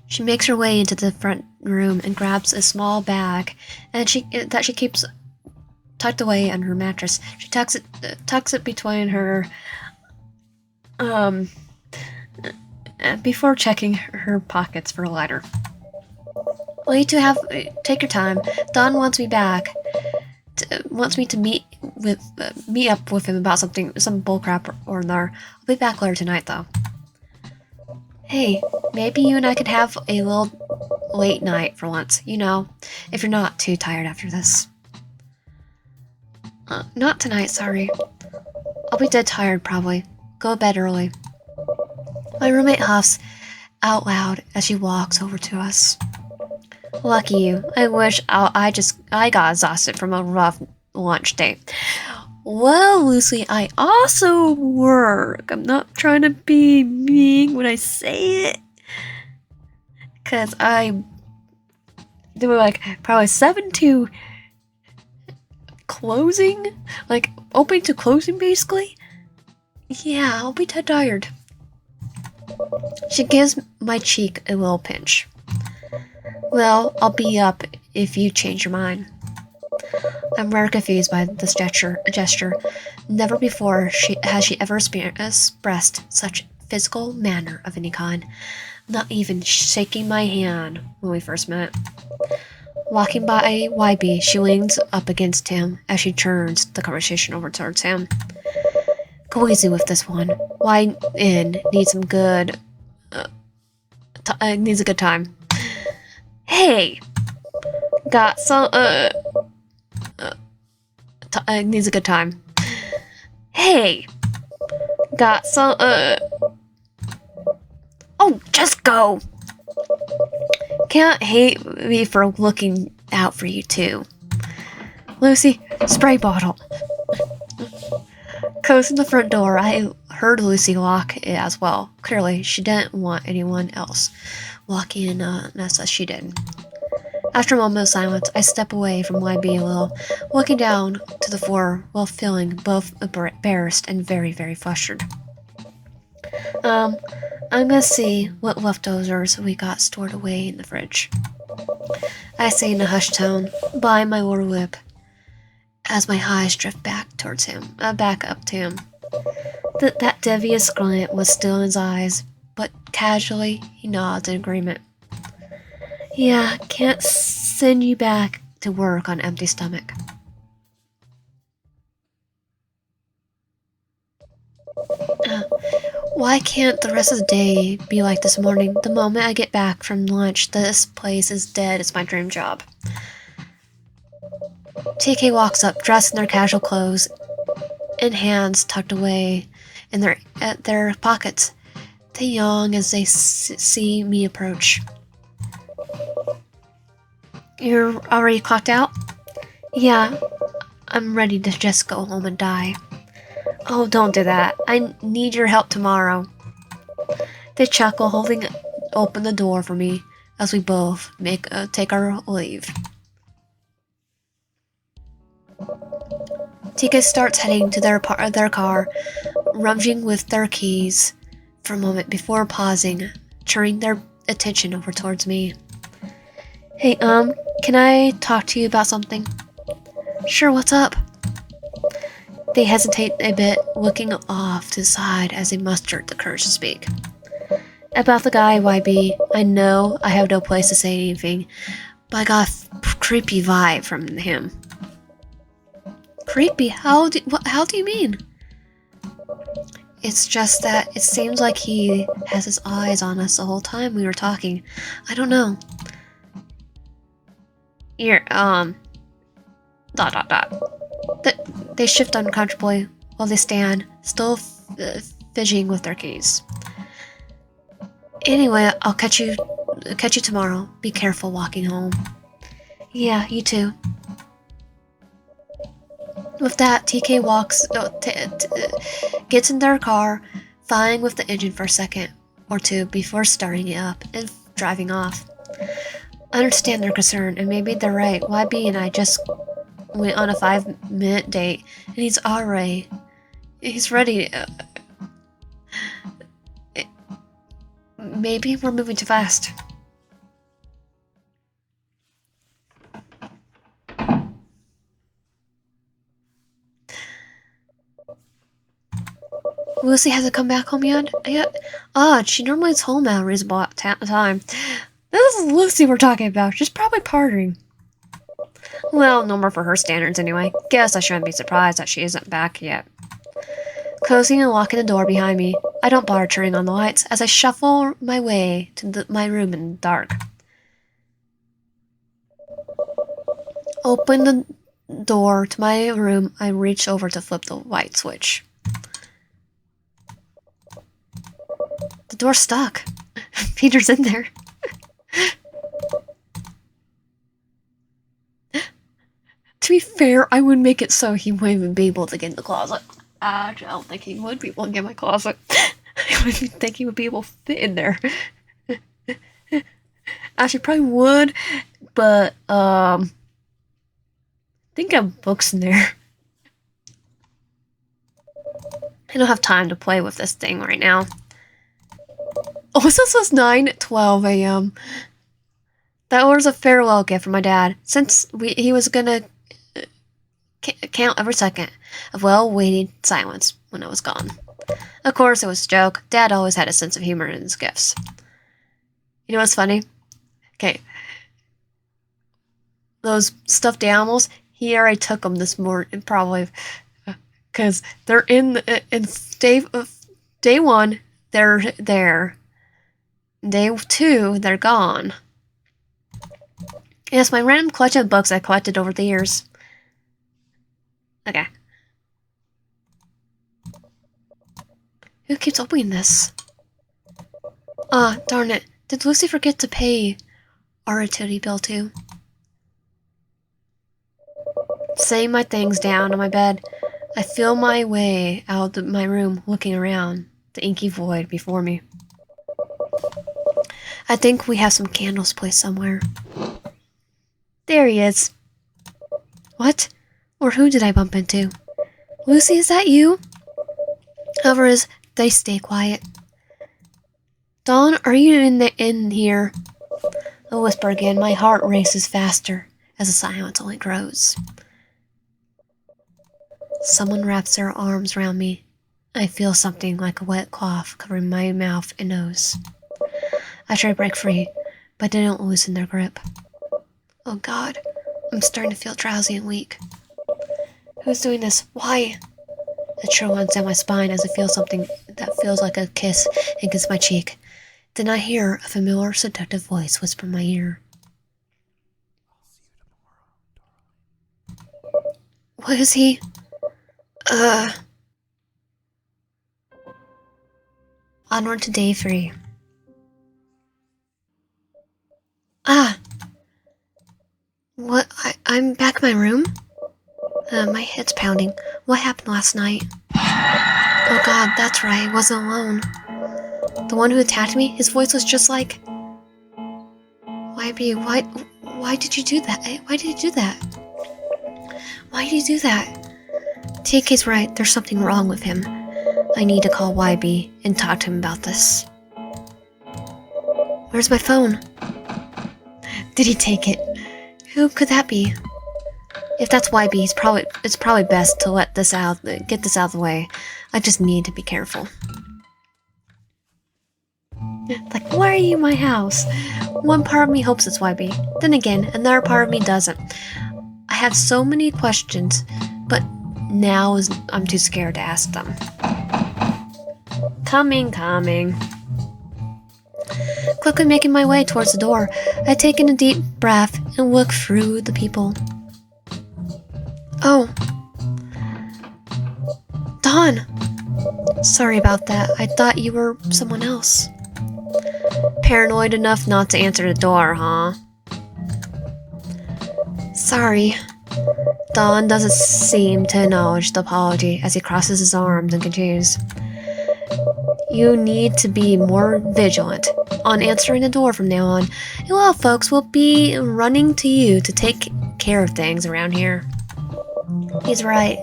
She makes her way into the front room and grabs a small bag, and she keeps tucked away under her mattress. She tucks it between her before checking her pockets for a lighter. Well, you two take your time. Don wants me to meet up with him about some bullcrap or another. I'll be back later tonight, though. Hey, maybe you and I could have a little late night for once, you know, if you're not too tired after this. Not tonight, sorry. I'll be dead tired, probably. Go to bed early. My roommate huffs out loud as she walks over to us. Lucky you. I wish I got exhausted from a rough lunch date. Well, Lucy, I also work. I'm not trying to be mean when I say it. Because I do like probably 7 to closing. Like opening to closing, basically. Yeah, I'll be dead tired. She gives my cheek a little pinch. Well, I'll be up if you change your mind. I'm rather confused by this gesture. Never before has she ever expressed such physical manner of any kind, not even shaking my hand when we first met. Walking by YB, she leans up against him as she turns the conversation over towards him. Go easy with this one. YN needs some good... needs a good time. Hey! Got some... needs a good time. Hey! Got some... Oh, just go! can't hate me for looking out for you too. Lucy, spray bottle. Closing the front door, I heard Lucy lock it as well. Clearly, she didn't want anyone else walking in as she did. After a moment of silence, I step away from YB a little, looking down to the floor while feeling both embarrassed and very, very flustered. I'm gonna see what leftovers we got stored away in the fridge. I say in a hushed tone, by my lower lip, as my eyes drift back towards him, back up to him. That devious glint was still in his eyes, but casually he nods in agreement. Yeah, can't send you back to work on empty stomach. Why can't the rest of the day be like this morning? The moment I get back from lunch, this place is dead. It's my dream job. TK walks up, dressed in their casual clothes, and hands tucked away in their pockets. They yawn as they see me approach. You're already clocked out? Yeah, I'm ready to just go home and die. Oh, don't do that. I need your help tomorrow. They chuckle, holding open the door for me as we both take our leave. Tika starts heading to their car, rummaging with their keys for a moment before pausing, turning their attention over towards me. Hey, can I talk to you about something? Sure, what's up? They hesitate a bit, looking off to the side as they muster the courage to speak. About the guy, YB, I know I have no place to say anything, but I got a creepy vibe from him. Creepy? How do you mean? It's just that it seems like he has his eyes on us the whole time we were talking. I don't know. Here, They shift uncomfortably while they stand, still fidgeting with their keys. Anyway, I'll catch you tomorrow. Be careful walking home. Yeah, you too. With that, TK gets in their car, fighting with the engine for a second or two before starting it up and driving off. I understand their concern, and maybe they're right. YB and I just went on a 5-minute date, and he's ready. Maybe we're moving too fast. Lucy hasn't come back home yet? Odd, she normally is home at a reasonable time. This is Lucy we're talking about. She's probably partying. Well, normal for her standards anyway. Guess I shouldn't be surprised that she isn't back yet. Closing and locking the door behind me, I don't bother turning on the lights as I shuffle my way to my room in the dark. Open the door to my room, I reach over to flip the light switch. The door's stuck. Peter's in there. To be fair, I would make it so he wouldn't even be able to get in the closet. Actually, I don't think he would be able to get in my closet. I wouldn't think he would be able to fit in there. Actually, probably would, but, I think I have books in there. I don't have time to play with this thing right now. Oh, this says 9:12 a.m. That was a farewell gift from my dad, since he was gonna count every second of well-waited silence when I was gone. Of course, it was a joke. Dad always had a sense of humor in his gifts. You know what's funny? Okay. Those stuffed animals, he already took them this morning, probably, because they're in day 1, they're there. Day 2, they're gone. Yes, my random collection of books I collected over the years. Okay. Who keeps opening this? Ah, darn it. Did Lucy forget to pay our utility bill too. Setting my things down on my bed, I feel my way out of my room, looking around the inky void before me. I think we have some candles placed somewhere. There he is. What? Or who did I bump into? Lucy, is that you? Others, they stay quiet. Dawn, are you in here? I whisper again. My heart races faster as the silence only grows. Someone wraps their arms around me. I feel something like a wet cloth covering my mouth and nose. I try to break free, but they don't loosen their grip. Oh God, I'm starting to feel drowsy and weak. Who's doing this? Why? A chill runs down my spine as I feel something that feels like a kiss against my cheek. Then I hear a familiar, seductive voice whisper in my ear. What is he? Onward to day 3. What? I'm back in my room? My head's pounding. What happened last night? Oh God, that's right, I wasn't alone. The one who attacked me, his voice was just like... YB, why did you do that? Why did you do that? Why did you do that? TK's right, there's something wrong with him. I need to call YB and talk to him about this. Where's my phone? Did he take it? Who could that be? If that's YB, it's probably best to get this out of the way. I just need to be careful. Like, why are you in my house? One part of me hopes it's YB. Then again, another part of me doesn't. I have so many questions, but I'm too scared to ask them. Coming. Quickly making my way towards the door, I take in a deep breath and look through the people. Oh. Dawn! Sorry about that. I thought you were someone else. Paranoid enough not to answer the door, huh? Sorry. Dawn doesn't seem to acknowledge the apology as he crosses his arms and continues. You need to be more vigilant on answering the door from now on. A lot of folks will be running to you to take care of things around here. He's right.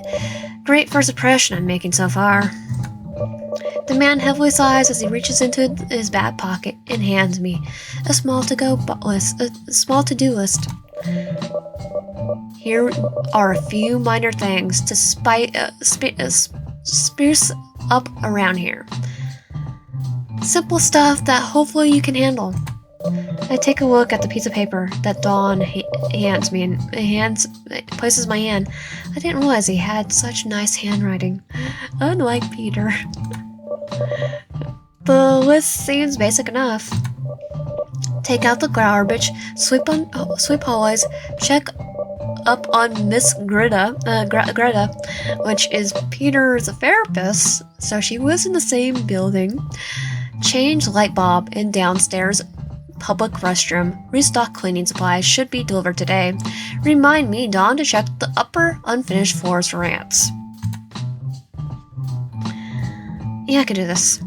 Great first impression I'm making so far. The man heavily sighs as he reaches into his back pocket and hands me a small to-do list. Here are a few minor things to spruce up around here. Simple stuff that hopefully you can handle. I take a look at the piece of paper that Dawn hands me and places my hand. I didn't realize he had such nice handwriting, unlike Peter. The list seems basic enough. Take out the garbage, sweep hallways, check up on Miss Greta, which is Peter's therapist, so she lives in the same building. Change light bulb in downstairs public restroom. Restock cleaning supplies should be delivered today. Remind me, Dawn, to check the upper unfinished floors for ants. Yeah, I can do this.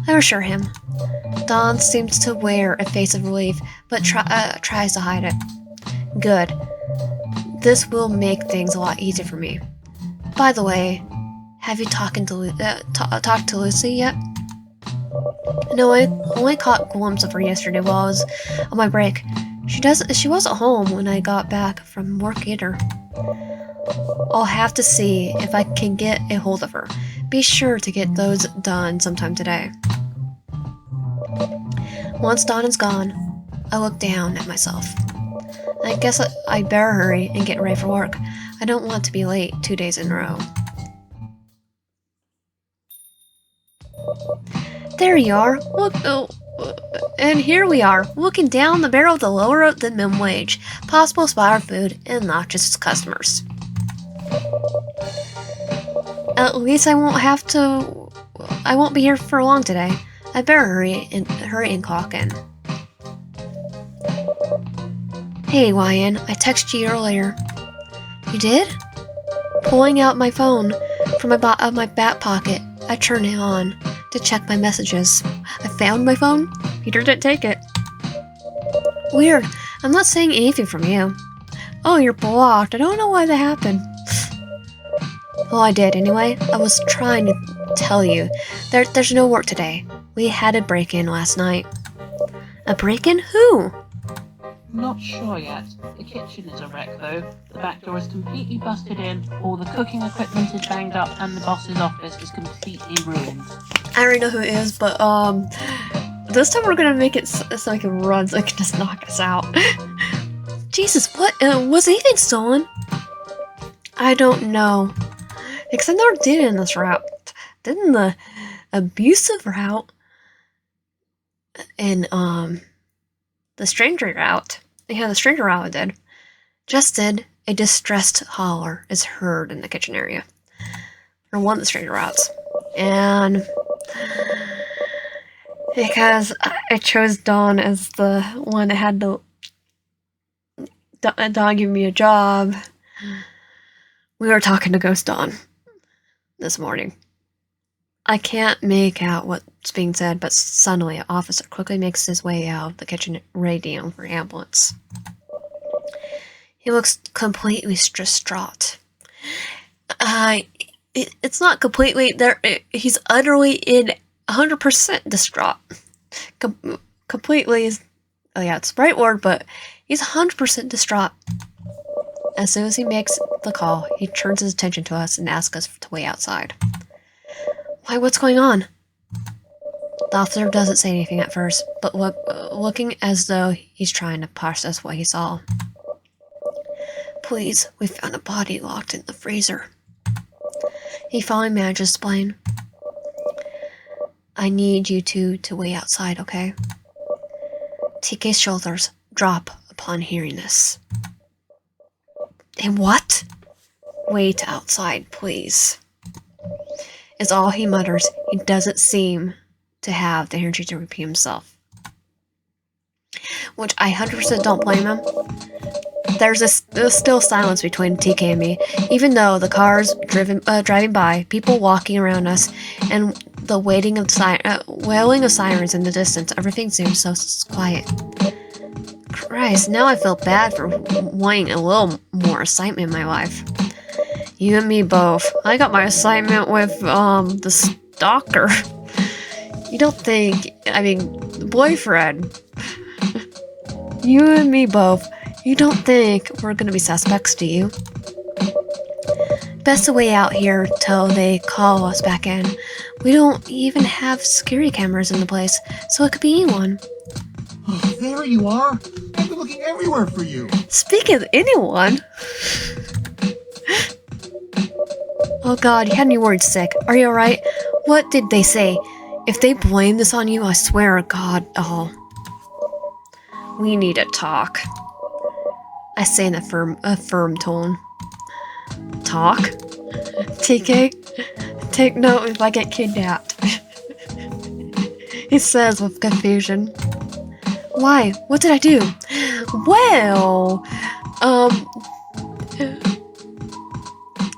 I assure him. Dawn seems to wear a face of relief, but tries to hide it. Good. This will make things a lot easier for me. By the way, have you talked to Lucy yet? No, I only caught a glimpse of her yesterday while I was on my break. She wasn't home when I got back from work either. I'll have to see if I can get a hold of her. Be sure to get those done sometime today. Once Dawn is gone, I look down at myself. I guess I better hurry and get ready for work. I don't want to be late 2 days in a row. There you are. Look, and here we are, looking down the barrel of the lower than minimum wage, possible spot of food, and not just customers. At least I won't be here for long today. I better hurry and clock in. Hey, Ryan, I texted you earlier. You did? Pulling out my phone from my back pocket, I turned it on to check my messages. I found my phone. Peter didn't take it. Weird. I'm not saying anything from you. Oh, you're blocked. I don't know why that happened. Well, I did anyway. I was trying to tell you. There's no work today. We had a break-in last night. A break-in? Who? Not sure yet. The kitchen is a wreck though. The back door is completely busted in, all the cooking equipment is banged up, and the boss's office is completely ruined. I already know who it is, but this time we're gonna make it so he can run, so he can just knock us out. Jesus, what? Was anything stolen? I don't know. Because I never did it in this route. Didn't the abusive route and the stranger route. Yeah, the stranger route I did. Just did a distressed holler is heard in the kitchen area. Or one of the stranger routes. And because I chose Dawn as the one that had the Dawn give me a job, we were talking to Ghost Dawn this morning. I can't make out what's being said, but suddenly an officer quickly makes his way out of the kitchen radio for ambulance. He looks completely distraught. It's not completely there. He's utterly in 100% distraught. Completely is, oh yeah, it's the right word, but he's 100% distraught. As soon as he makes the call, he turns his attention to us and asks us to wait outside. Why, what's going on? The officer doesn't say anything at first, but looking as though he's trying to process what he saw. Please, we found a body locked in the freezer. He finally manages to explain. I need you to wait outside, okay? TK's shoulders drop upon hearing this. And what? Wait outside, please. Is all he mutters. He doesn't seem to have the energy to repeat himself. Which I 100% don't blame him. There's still silence between TK and me, even though the cars driving by, people walking around us, and the wailing of sirens in the distance. Everything seems so quiet. Christ, now I feel bad for wanting a little more excitement in my life. You and me both. I got my assignment with, the Stalker. You don't think, I mean, boyfriend. You and me both. You don't think we're gonna be suspects, do you? Best to wait out here till they call us back in. We don't even have security cameras in the place, so it could be anyone. Oh, there you are. I've been looking everywhere for you. Speaking of anyone... Oh god, you had me worried sick. Are you alright? What did they say? If they blame this on you, I swear to God, oh. We need to talk. I say in a firm tone. Talk? TK? Take note if I get kidnapped. He says with confusion. Why? What did I do? Well,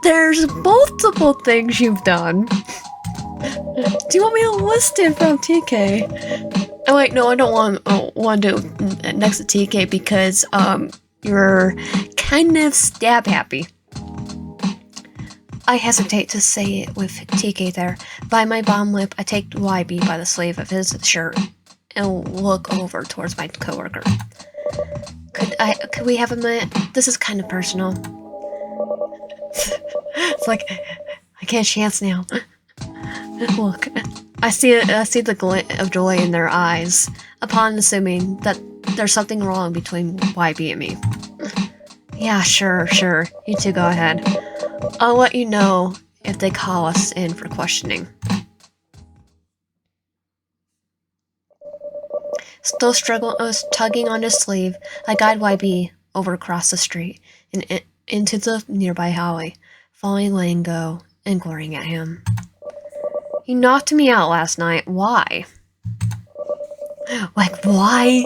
there's multiple things you've done. Do you want me to list it from TK? Oh wait, no, I don't want to do it next to TK because you're kind of stab happy. I hesitate to say it with TK there. By my bottom lip, I take YB by the sleeve of his shirt and look over towards my coworker. Could we have a minute? This is kind of personal. It's like I can't chance now. Look, I see the glint of joy in their eyes upon assuming that there's something wrong between YB and me. Yeah, sure. You two go ahead. I'll let you know if they call us in for questioning. Still tugging on his sleeve, I guide YB over across the street and into the nearby highway, following letting go and glaring at him. You knocked me out last night. Why? Like, why?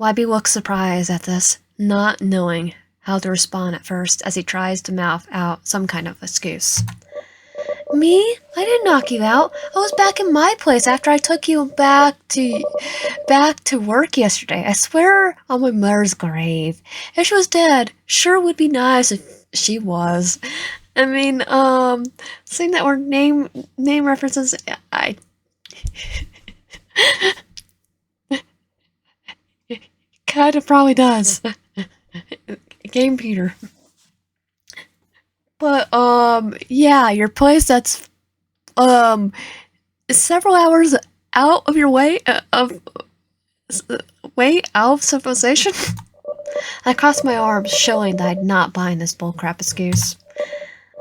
Wybie looks surprised at this, not knowing how to respond at first as he tries to mouth out some kind of excuse. Me? I didn't knock you out. I was back in my place after I took you back to work yesterday. I swear on my mother's grave. If she was dead, sure would be nice if she was. I mean, saying that were name references, I kinda probably does. Game Peter. But, yeah, your place that's, several hours out of your way, out of civilization? I crossed my arms, showing that I'd not buying this bullcrap excuse.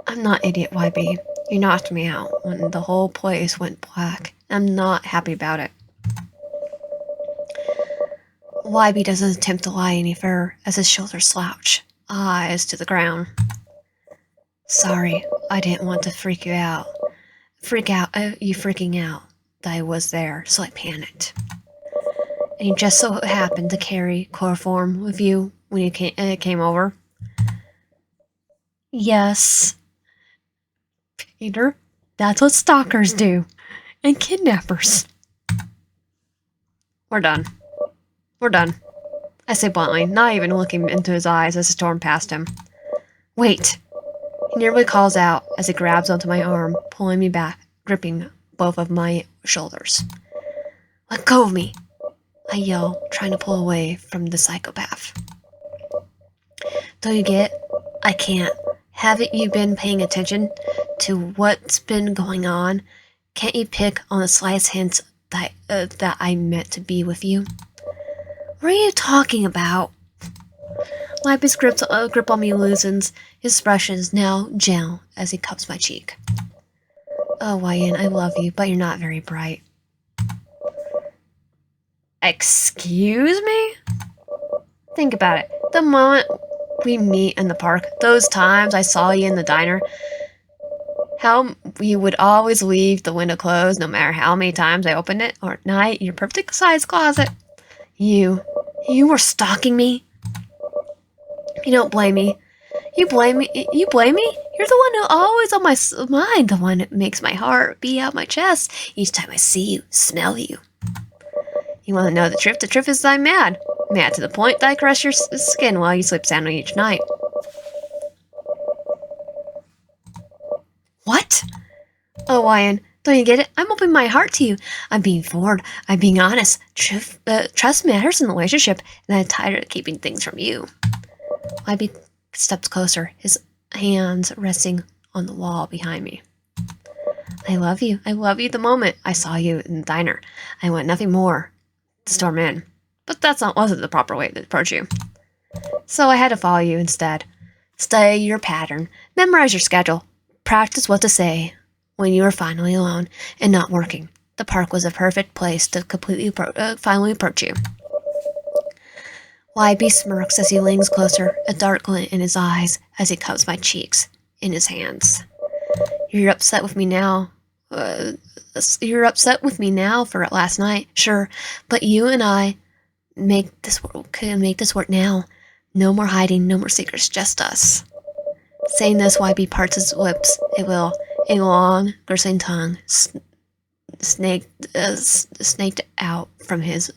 I'm not idiot, YB. You knocked me out when the whole place went black. I'm not happy about it. YB doesn't attempt to lie any further as his shoulders slouch, eyes to the ground. Sorry, I didn't want to freak you out. You freaking out that I was there, so I panicked. And you just so happened to carry chloroform with you when you came over? Yes. Peter, that's what stalkers do. And kidnappers. We're done. We're done. I say bluntly, not even looking into his eyes as I storm past him. Wait. He nearly calls out as he grabs onto my arm, pulling me back, gripping both of my shoulders. Let go of me, I yell, trying to pull away from the psychopath. Don't you get? I can't. Haven't you been paying attention to what's been going on? Can't you pick on the slightest hints that I meant to be with you? What are you talking about? Lappy's grip on me loosens. His expression is now gentle as he cups my cheek. Oh, Wyan, I love you, but you're not very bright. Excuse me? Think about it. The moment we meet in the park, those times I saw you in the diner, how you would always leave the window closed no matter how many times I opened it, or at night in your perfect size closet. You were stalking me? You don't blame me. You blame me? You're the one who always on my mind, the one that makes my heart beat out my chest each time I see you, smell you. You want to know the truth? The truth is that I'm mad. Mad to the point that I caress your skin while you sleep soundly each night. What? Oh, Wyan, don't you get it? I'm opening my heart to you. I'm being forward. I'm being honest. Trust matters in the relationship, and I'm tired of keeping things from you. YB steps closer, his hands resting on the wall behind me. I love you. I love you the moment I saw you in the diner. I want nothing more to storm in. But wasn't the proper way to approach you. So I had to follow you instead. Study your pattern, memorize your schedule, practice what to say when you are finally alone and not working. The park was a perfect place to finally approach you. YB smirks as he leans closer, a dark glint in his eyes as he cups my cheeks in his hands. You're upset with me now. You're upset with me now for last night, sure, but you and I could make this work now. No more hiding, no more secrets, just us. Saying this, YB parts his lips. It will, a long, bristling tongue snaked out from his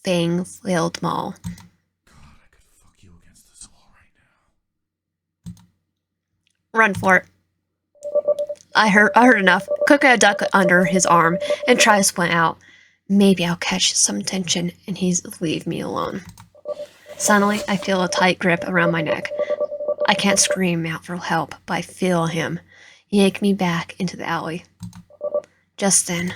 fang-filled maw. Run for it. I heard enough. Cook a duck under his arm and try to splint out. Maybe I'll catch some tension and he's leave me alone. Suddenly, I feel a tight grip around my neck. I can't scream out for help, but I feel him yank me back into the alley. Just then,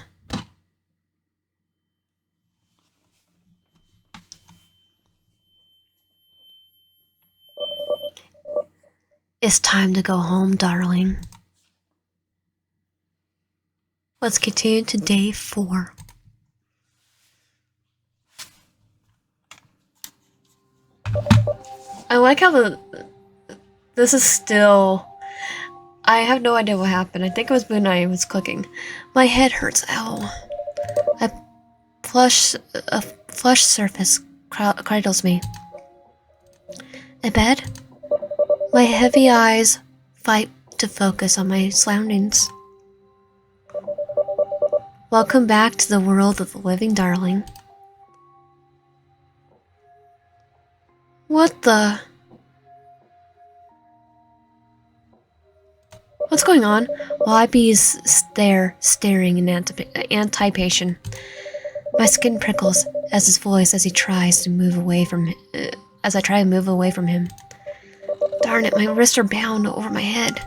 it's time to go home, darling. Let's continue to day 4. I like how this is still... I have no idea what happened. I think it was when I was cooking. My head hurts. Ow. A flush surface cradles me. A bed? My heavy eyes fight to focus on my surroundings. Welcome back to the world of the living, darling. What the? What's going on? YB's staring in anticipation. My skin prickles as he tries to move away from as I try to move away from him. Darn it, my wrists are bound over my head.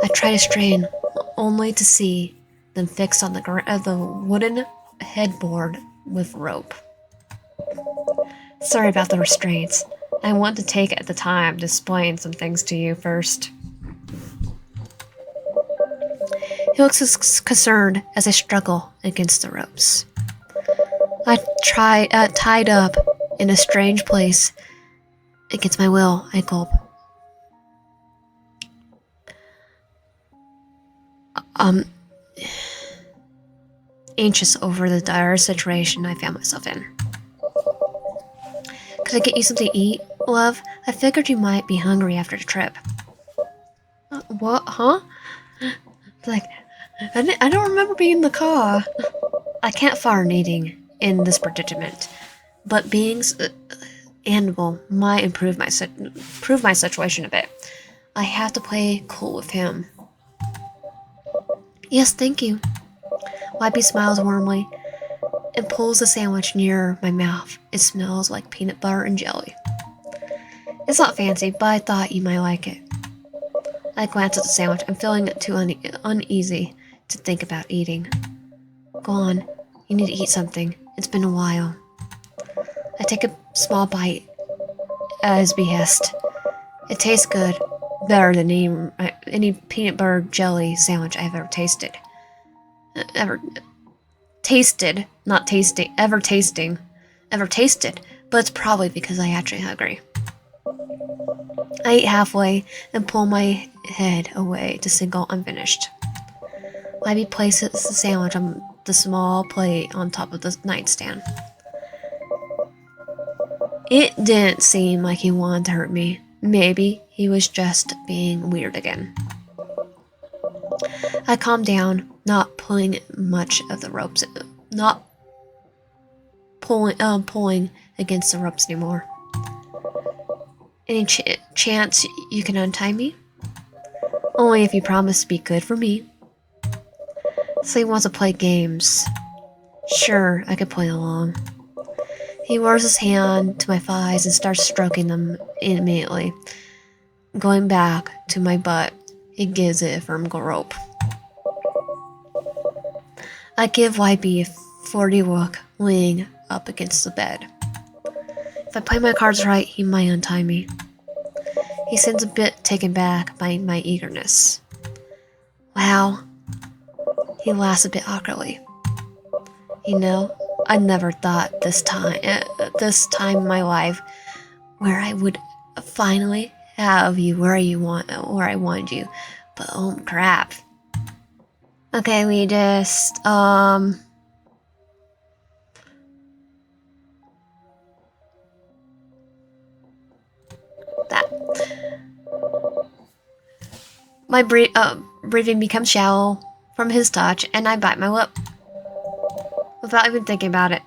I try to strain, only to see them fixed on the wooden headboard with rope. Sorry about the restraints. I want to take the time to explain some things to you first. He looks concerned as I struggle against the ropes. I tied up in a strange place. Against my will, I gulp. Anxious over the dire situation I found myself in. Could I get you something to eat, love? I figured you might be hungry after the trip. What? Huh? Like, I don't remember being in the car. I can't fire eating in this predicament, but being animal might improve my situation a bit. I have to play cool with him. Yes, thank you. YB smiles warmly and pulls the sandwich near my mouth. It smells like peanut butter and jelly. It's not fancy, but I thought you might like it. I glance at the sandwich. I'm feeling too uneasy to think about eating. Go on, you need to eat something. It's been a while. I take a small bite at his behest. It tastes good, better than any peanut butter jelly sandwich I've ever tasted. Ever tasted, but it's probably because I'm actually hungry. I eat halfway and pull my head away to signal unfinished. Libby places the sandwich on the small plate on top of the nightstand. It didn't seem like he wanted to hurt me. Maybe he was just being weird again. I calm down, not pulling much of the ropes, not pulling against the ropes anymore. Any chance you can untie me? Only if you promise to be good for me. So he wants to play games. Sure, I could play along. He wears his hand to my thighs and starts stroking them immediately. Going back to my butt, he gives it a firm grope. I give YB a 40 look, leaning up against the bed. If I play my cards right, he might untie me. He seems a bit taken back by my eagerness. Wow. He laughs a bit awkwardly. You know, I never thought this time in my life where I would finally have you where I wanted you. But oh crap. Okay, we just that. My breathing becomes shallow from his touch, and I bite my lip without even thinking about it.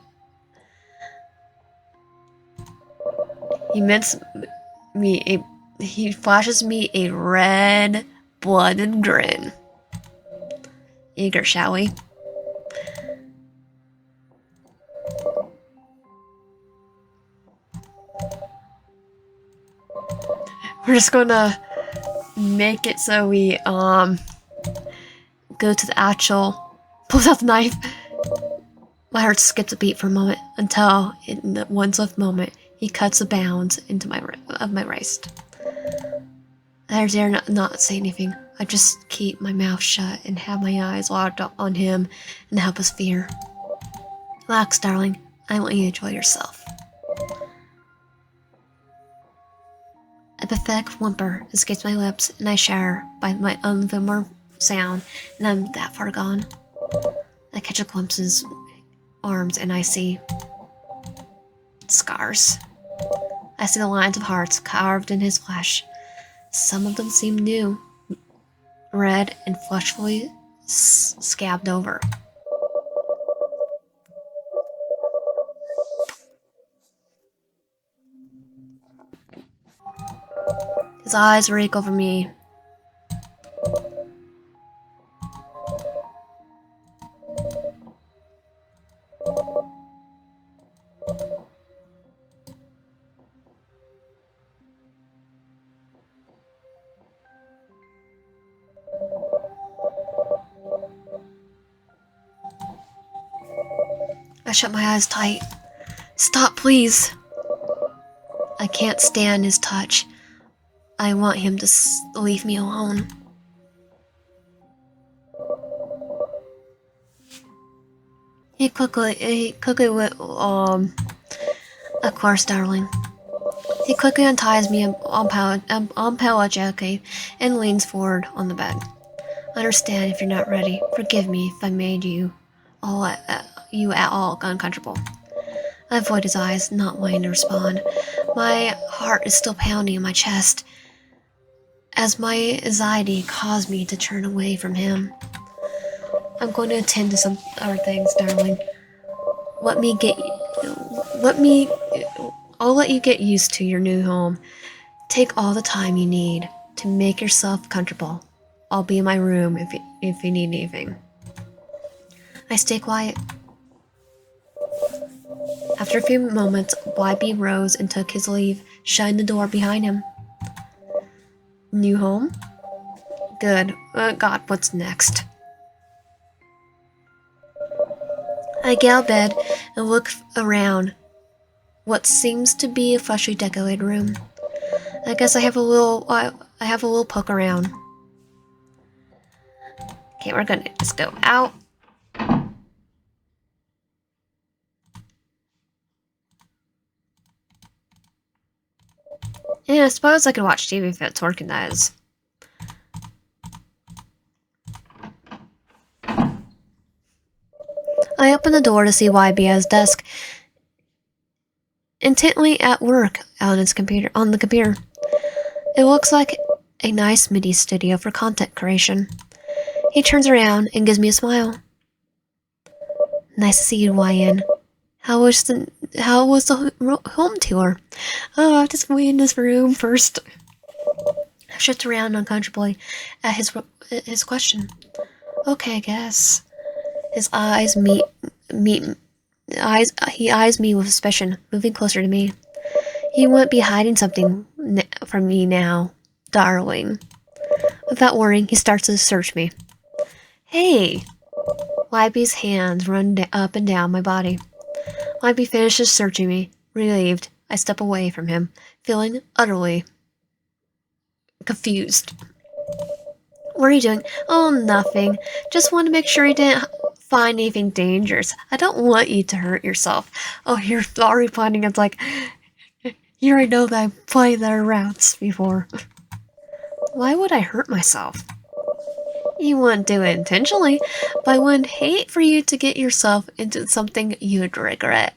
He flashes me a red-blooded grin. Eager, shall we? We're just gonna make it so we go to the actual, pulls out the knife. My heart skips a beat for a moment until, in the one swift moment, he cuts the bounds into my wrist. I dare not say anything. I just keep my mouth shut and have my eyes locked on him in helpless fear. Relax, darling. I want you to enjoy yourself. A pathetic whimper escapes my lips, and I share by my unfamiliar sound, and I'm that far gone. I catch a glimpse arms and I see scars. I see the lines of hearts carved in his flesh. Some of them seem new, red and fleshfully scabbed over. His eyes rake over me. I shut my eyes tight. Stop, please. I can't stand his touch. I want him to leave me alone. He quickly went, of course, darling. He quickly unties me on jacket and leans forward on the bed. I understand if you're not ready. Forgive me if I made you at all uncomfortable. I avoid his eyes, not wanting to respond. My heart is still pounding in my chest, as my anxiety caused me to turn away from him. I'm going to attend to some other things, darling. I'll let you get used to your new home. Take all the time you need to make yourself comfortable. I'll be in my room if you need anything. I stay quiet. After a few moments, YB rose and took his leave, shutting the door behind him. New home? Good. God, what's next? I get out of bed and look around what seems to be a freshly decorated room. I guess I have a little poke around. Okay, we're gonna just go out. Yeah, I suppose I could watch TV if it's organized. I open the door to see YB at his desk, intently at work on the computer. It looks like a nice MIDI studio for content creation. He turns around and gives me a smile. Nice to see you, YN. How was the home tour? Oh, I've just waited in this room first. I shift around uncomfortably at his question. Okay, I guess. His eyes he eyes me with suspicion, moving closer to me. He wouldn't be hiding something from me now, darling. Without warning, he starts to search me. Hey! YB's hands run up and down my body. YB finishes searching me. Relieved, I step away from him, feeling utterly confused. What are you doing? Oh, nothing. Just want to make sure you didn't find anything dangerous. I don't want you to hurt yourself. Oh, you're already planning. It's like, you already know that I've played their routes before. Why would I hurt myself? You wouldn't do it intentionally, but I wouldn't hate for you to get yourself into something you'd regret.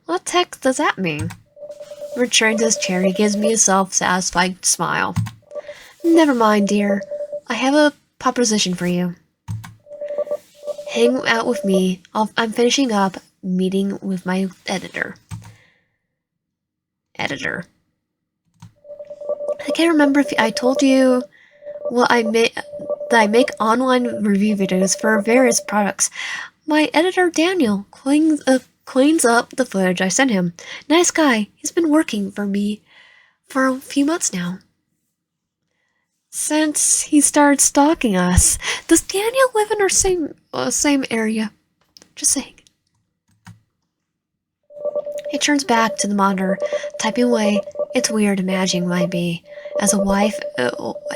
What the heck does that mean? Returning to his chair, he gives me a self-satisfied smile. Never mind, dear. I have a proposition for you. Hang out with me. I'm finishing up meeting with my editor. I can't remember if I told you that I make online review videos for various products. My editor, Daniel, cleans up the footage I sent him. Nice guy. He's been working for me for a few months now. Since he started stalking us. Does Daniel live in our same area? Just saying. He turns back to the monitor, typing away. It's weird imagining YB as a wife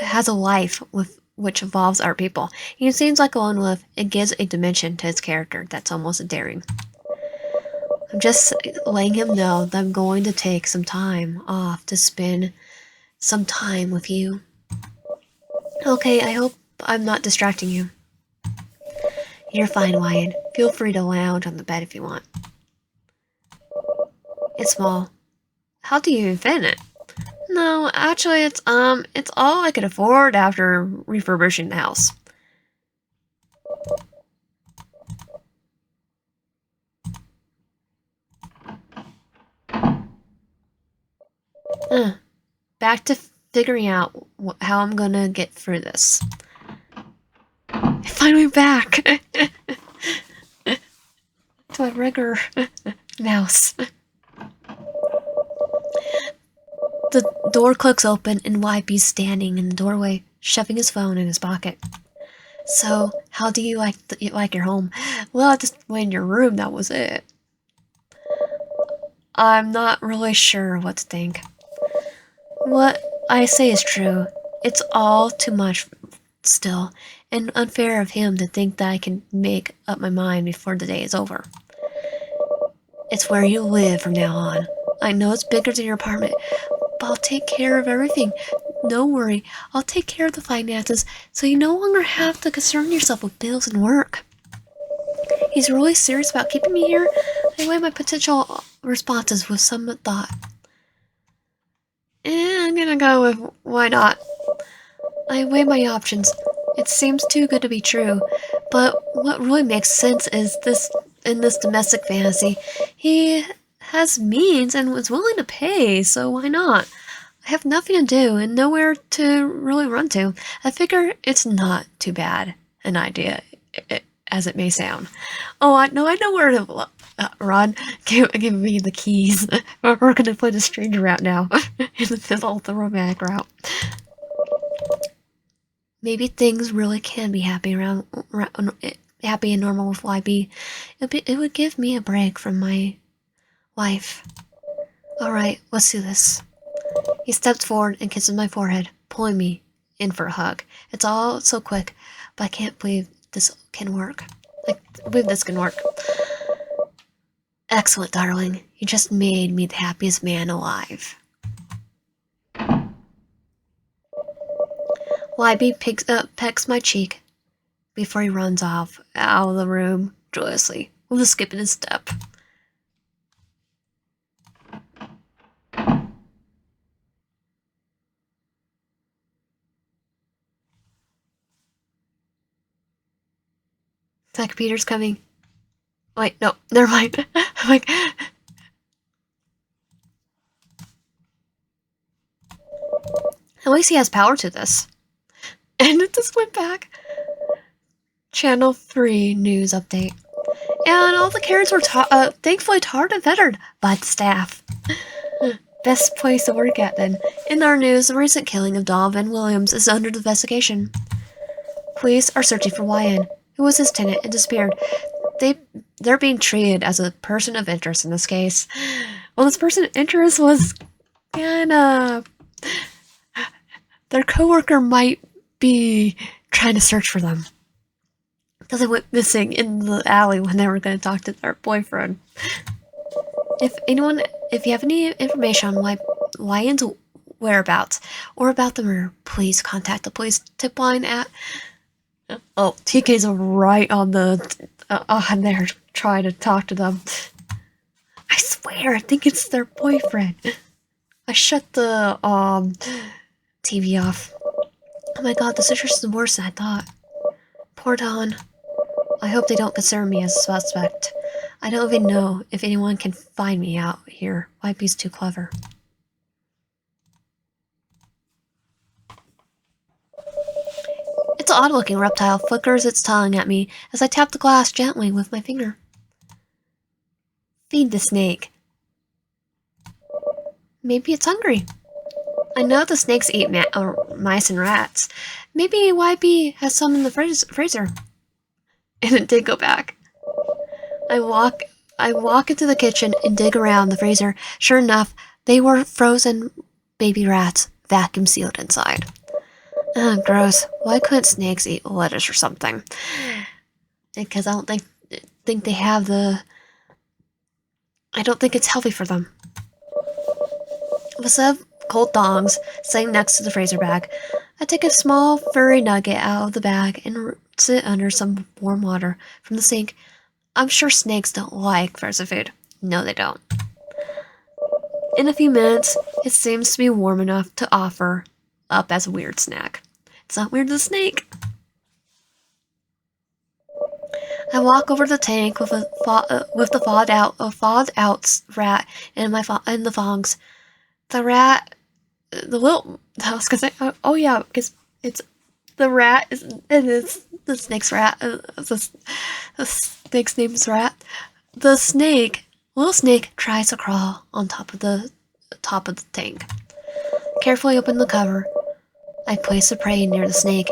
has a life with which involves our people. He seems like a lone wolf. It gives a dimension to his character that's almost endearing. I'm just letting him know that I'm going to take some time off to spend some time with you. Okay, I hope I'm not distracting you. You're fine, Wyatt. Feel free to lounge on the bed if you want. It's small. How do you even fit in it? No, actually, it's all I could afford after refurbishing the house. Back to figuring out how I'm gonna get through this. Finally back to my regular mouse. The door clicks open and YB's standing in the doorway, shoving his phone in his pocket. So, how do you like your home? Well, I just went in your room, that was it. I'm not really sure what to think. What I say is true. It's all too much still, and unfair of him to think that I can make up my mind before the day is over. It's where you live from now on. I know it's bigger than your apartment, but I'll take care of everything. Don't worry, I'll take care of the finances, so you no longer have to concern yourself with bills and work. He's really serious about keeping me here. I weigh my potential responses with some thought. I'm gonna go with why not. I weigh my options. It seems too good to be true, but what really makes sense is in this domestic fantasy, he has means and was willing to pay, so why not? I have nothing to do and nowhere to really run to. I figure it's not too bad an idea, as it may sound. Oh, I know where to run. Give me the keys. We're gonna play the stranger route now, in the middle of the romantic route. Maybe things really can be happy happy and normal with YB. It would give me a break from my wife. Alright, let's do this. He steps forward and kisses my forehead, pulling me in for a hug. It's all so quick, but I can't believe this can work. I believe this can work. Excellent, darling. You just made me the happiest man alive. YB pecks my cheek before he runs off out of the room joyously, with a skip in his step. My computer's coming. Wait, no, never mind. I'm like, at least he has power to this. And it just went back. Channel 3 news update. And all the Karens were thankfully tarred and feathered by the staff. Best place to work at then. In our news, the recent killing of Donovan Williams is under investigation. Police are searching for YN, who was his tenant and disappeared. They're being treated as a person of interest in this case. Well, this person of interest was kinda... Their coworker might be trying to search for them. Because they went missing in the alley when they were going to talk to their boyfriend. If you have any information on YN's whereabouts or about the murder, please contact the police tip line at... Oh, TK's right on the... on there trying to talk to them. I swear, I think it's their boyfriend. I shut the, TV off. Oh my god, the situation is worse than I thought. Poor Don. I hope they don't consider me as a suspect. I don't even know if anyone can find me out here. YB's too clever. It's an odd-looking reptile flickers its tongue at me as I tap the glass gently with my finger. Feed the snake. Maybe it's hungry. I know the snakes eat mice and rats. Maybe YB has some in the freezer. And it did go back. I walk into the kitchen and dig around the freezer. Sure enough, they were frozen baby rats, vacuum sealed inside. Gross. Why couldn't snakes eat lettuce or something? Because I don't think they have the... I don't think it's healthy for them. With a set of cold thongs sitting next to the freezer bag, I take a small furry nugget out of the bag and sit under some warm water from the sink. I'm sure snakes don't like frozen food. No, they don't. In a few minutes, it seems to be warm enough to offer up as a weird snack. It's not weird as a snake. I walk over to the tank with the thawed out rat in the thongs. The rat, the little. I was gonna say, oh yeah, because it's the rat is the snake's rat. The snake's name's Rat. The little snake, tries to crawl on top of the tank. Carefully open the cover. I place the prey near the snake.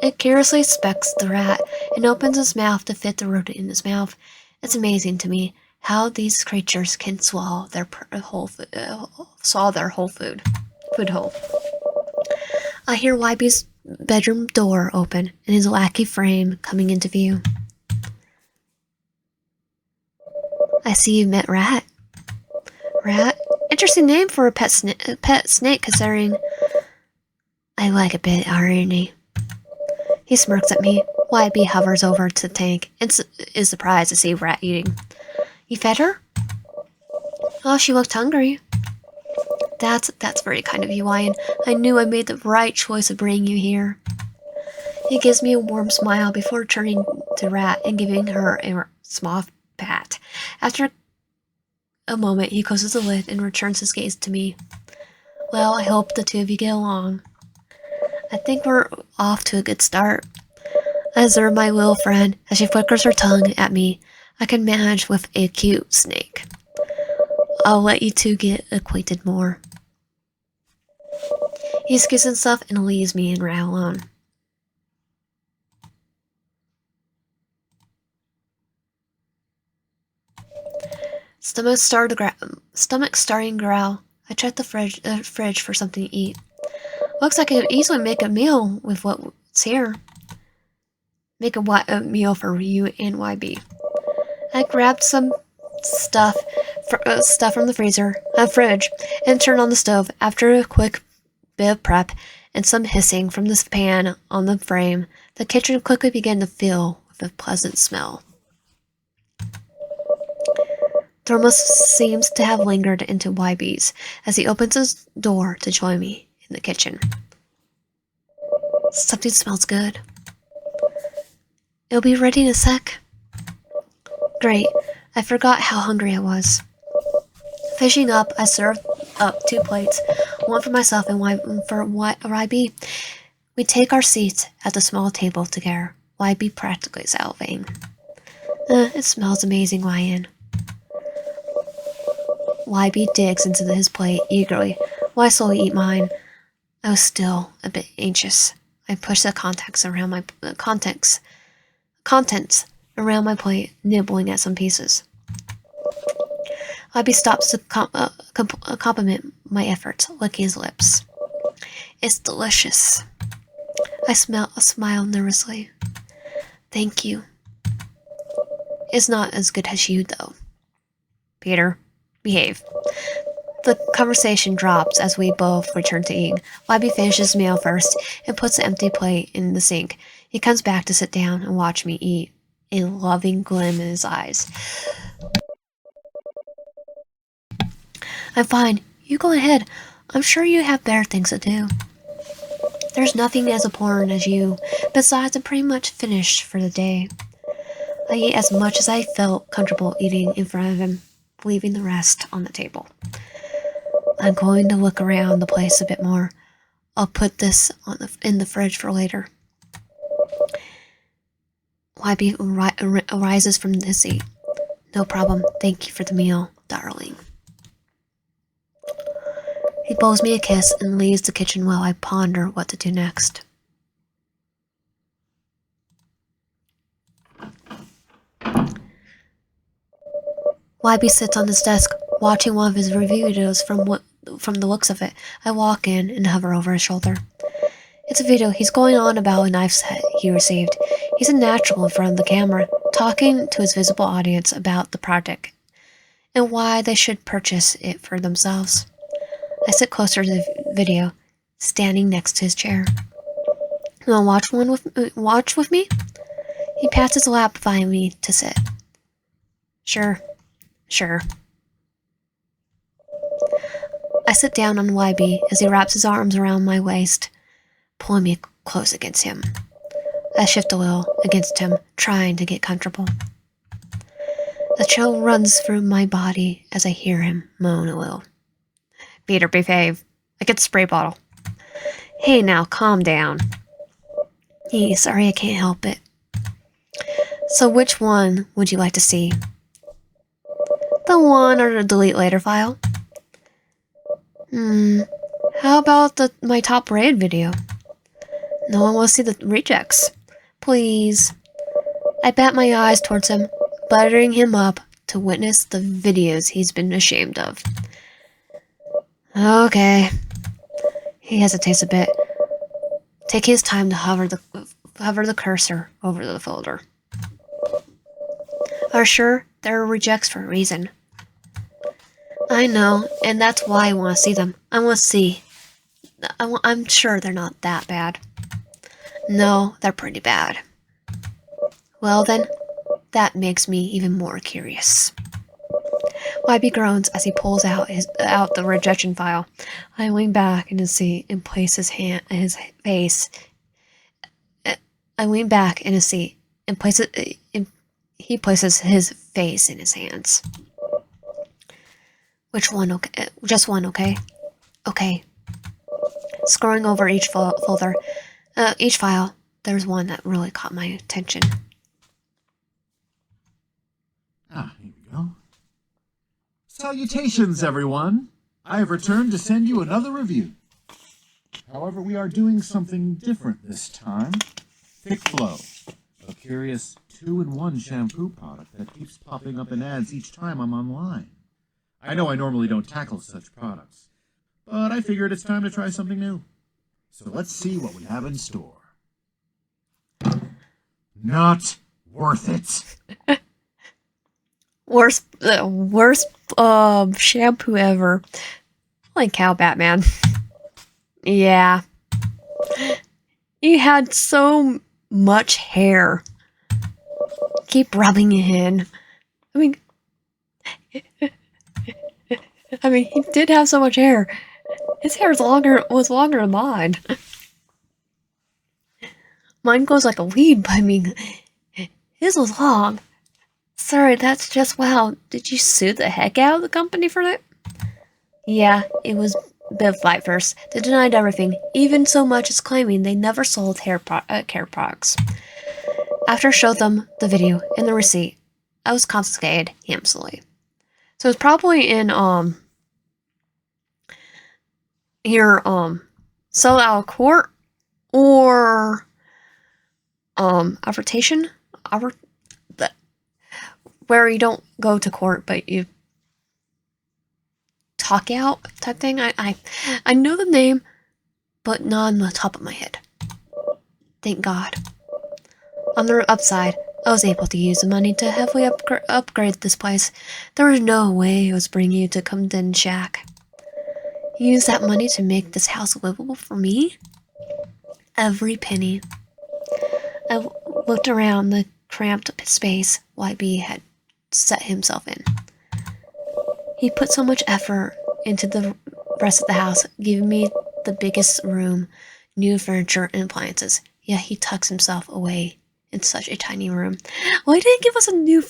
It curiously inspects the rat and opens its mouth to fit the rodent in its mouth. It's amazing to me how these creatures can swallow their whole food whole. I hear Wybe's bedroom door open and his lackey frame coming into view. I see you've met Rat. Rat? Interesting name for a pet snake, considering I like a bit irony. He smirks at me. Wybe hovers over to the tank and is surprised to see Rat eating. You fed her? Oh, she looked hungry. That's very kind of you, Ian. I knew I made the right choice of bringing you here. He gives me a warm smile before turning to Rat and giving her a small pat. After a moment, he closes the lid and returns his gaze to me. Well, I hope the two of you get along. I think we're off to a good start. I observe my little friend as she flickers her tongue at me. I can manage with a cute snake. I'll let you two get acquainted more. He excuses himself and leaves me and Rat alone. Stomach starting to growl. I check the fridge for something to eat. Looks like I could easily make a meal with what's here. Make a meal for you and YB. I grabbed some stuff from the fridge, and turned on the stove. After a quick bit of prep and some hissing from the pan on the frame, the kitchen quickly began to fill with a pleasant smell. Thomas seems to have lingered into YB's as he opens his door to join me in the kitchen. Something smells good. It'll be ready in a sec. Great. I forgot how hungry I was. Finishing up, I served up 2 plates, one for myself and one for YB. We take our seats at the small table together. YB practically salivating. It smells amazing, Ryan. YB digs into his plate eagerly, while I slowly eat mine. I was still a bit anxious. I pushed the contents around my plate, nibbling at some pieces. YB stops to compliment my efforts, licking his lips. It's delicious. I smile nervously. Thank you. It's not as good as you, though. Peter, behave. The conversation drops as we both return to eating. YB finishes his meal first and puts the empty plate in the sink. He comes back to sit down and watch me eat, a loving gleam in his eyes. I'm fine. You go ahead. I'm sure you have better things to do. There's nothing as important as you. Besides, I'm pretty much finished for the day. I ate as much as I felt comfortable eating in front of him, leaving the rest on the table. I'm going to look around the place a bit more. I'll put this in the fridge for later. YB arises from his seat. No problem. Thank you for the meal, darling. He blows me a kiss and leaves the kitchen while I ponder what to do next. YB sits on his desk, watching one of his review videos from the looks of it. I walk in and hover over his shoulder. It's a video he's going on about a knife set he received. He's a natural in front of the camera, talking to his visible audience about the project and why they should purchase it for themselves. I sit closer to the video, standing next to his chair. You wanna watch with me? He pats his lap behind me to sit. Sure. Sure. I sit down on YB as he wraps his arms around my waist, pulling me close against him. I shift a little against him, trying to get comfortable. The chill runs through my body as I hear him moan a little. Peter, behave. I get the spray bottle. Hey now, calm down. Sorry, I can't help it. So which one would you like to see? The one or the delete later file? How about my top rated video? No one wants to see the rejects. Please. I bat my eyes towards him, buttering him up to witness the videos he's been ashamed of. Okay. He hesitates a bit, taking his time to hover the cursor over the folder. Are sure there are rejects for a reason. I know, and that's why I want to see them. I want to see. I'm sure they're not that bad. No, they're pretty bad. Well then, that makes me even more curious. YB groans as he pulls out the rejection file. I lean back in his seat and place his face. I lean back in his seat and he places his face in his hands. Which one? Okay, just one. Okay. Okay. Scrolling over each folder, each file, there's one that really caught my attention. Here we go. Salutations, everyone. I have returned to send you another review. However, we are doing something different this time. Thick Flow, a curious 2-in-1 shampoo product that keeps popping up in ads each time I'm online. I know I normally don't tackle such products, but I figured it's time to try something new. So let's see what we have in store. Not worth it. Worst shampoo ever. Holy cow, Batman. Yeah. You had so much hair. Keep rubbing it in. I mean, he did have so much hair. His hair was longer than mine. Mine goes like a weed, but I mean, his was long. Sorry, that's just wow. Did you sue the heck out of the company for that? Yeah, it was a bit of fight first. They denied everything, even so much as claiming they never sold care products. After I showed them the video and the receipt, I was confiscated handsomely. So it's probably in here sell out of court or arbitration, where you don't go to court but you talk out type thing. I know the name, but not on the top of my head. Thank God. On the upside, I was able to use the money to heavily upgrade this place. There was no way it was bringing you to Cumden Shack. Use that money to make this house livable for me? Every penny. I looked around the cramped space YB had set himself in. He put so much effort into the rest of the house, giving me the biggest room, new furniture and appliances, yet he tucks himself away in such a tiny room. Well, he didn't give us a new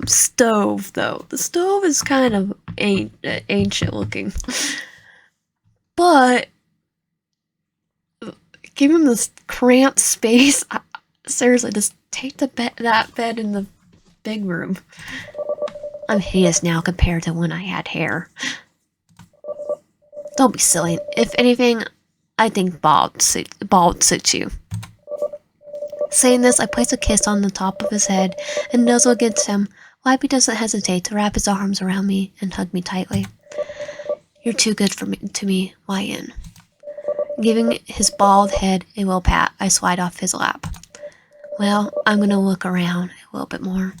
stove, though. The stove is kind of ancient looking. But give him this cramped space. Seriously, just take that bed in the big room. I'm hideous now compared to when I had hair. Don't be silly. If anything, I think bald suits you. Saying this, I place a kiss on the top of his head and nuzzle against him. YB doesn't hesitate to wrap his arms around me and hug me tightly. You're too good to me, YN. Giving his bald head a little pat, I slide off his lap. Well, I'm gonna look around a little bit more.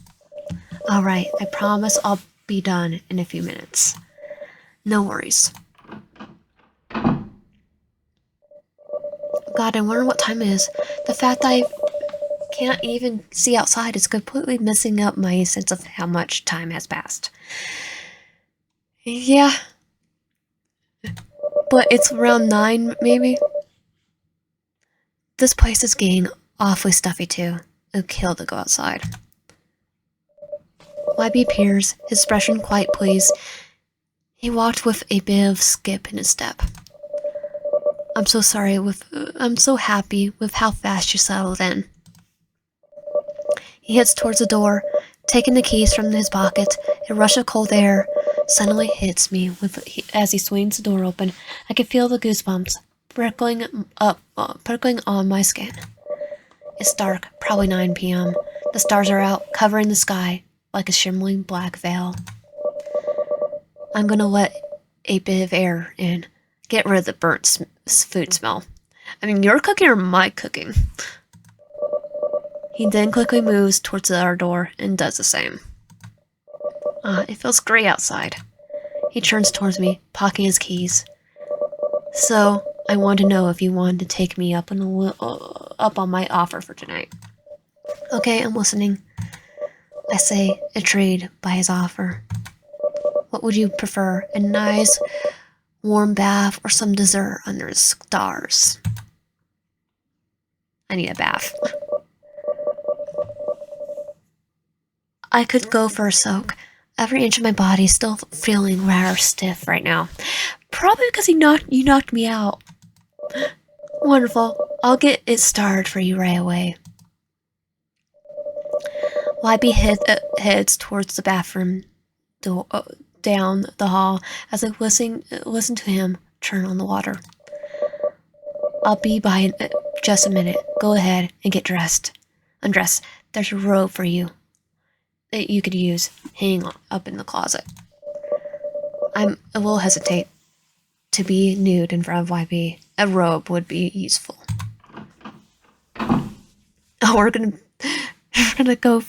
Alright, I promise I'll be done in a few minutes. No worries. God, I wonder what time it is. The fact that I can't even see outside. It's completely messing up my sense of how much time has passed. Yeah. But it's around 9, maybe? This place is getting awfully stuffy, too. It'll kill to go outside. YB appears, his expression quite pleased. He walked with a bit of skip in his step. I'm so happy with how fast you settled in. He heads towards the door, taking the keys from his pocket. A rush of cold air suddenly hits me as he swings the door open. I can feel the goosebumps prickling on my skin. It's dark, probably 9 p.m. The stars are out, covering the sky like a shimmering black veil. I'm gonna let a bit of air in. Get rid of the burnt food smell. I mean, you're cooking or my cooking? He then quickly moves towards our door and does the same. It feels great outside. He turns towards me, pocketing his keys. So, I want to know if you wanted to take me up on my offer for tonight. Okay, I'm listening. I say, intrigued by his offer. What would you prefer? A nice, warm bath or some dessert under the stars? I need a bath. I could go for a soak. Every inch of my body is still feeling rather stiff right now. Probably because you knocked me out. Wonderful. I'll get it started for you right away. YB heads towards the bathroom door, down the hall as I listen to him turn on the water. I'll be by in just a minute. Go ahead and get dressed. Undress. There's a robe for you that you could use hanging up in the closet. I'm a little hesitate to be nude in front of YB. A robe would be useful. Oh, we're gonna go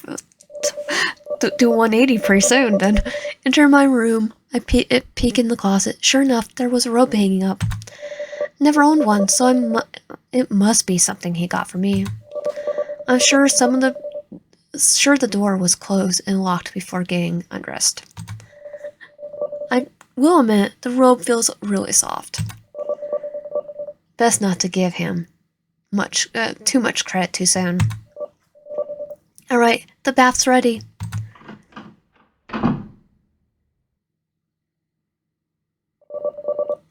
do 180 pretty soon. Then enter my room. I peek in the closet. Sure enough, there was a robe hanging up. Never owned one, so it must be something he got for me. I'm sure the door was closed and locked before getting undressed. I will admit, the robe feels really soft. Best not to give him too much credit too soon. Alright, the bath's ready.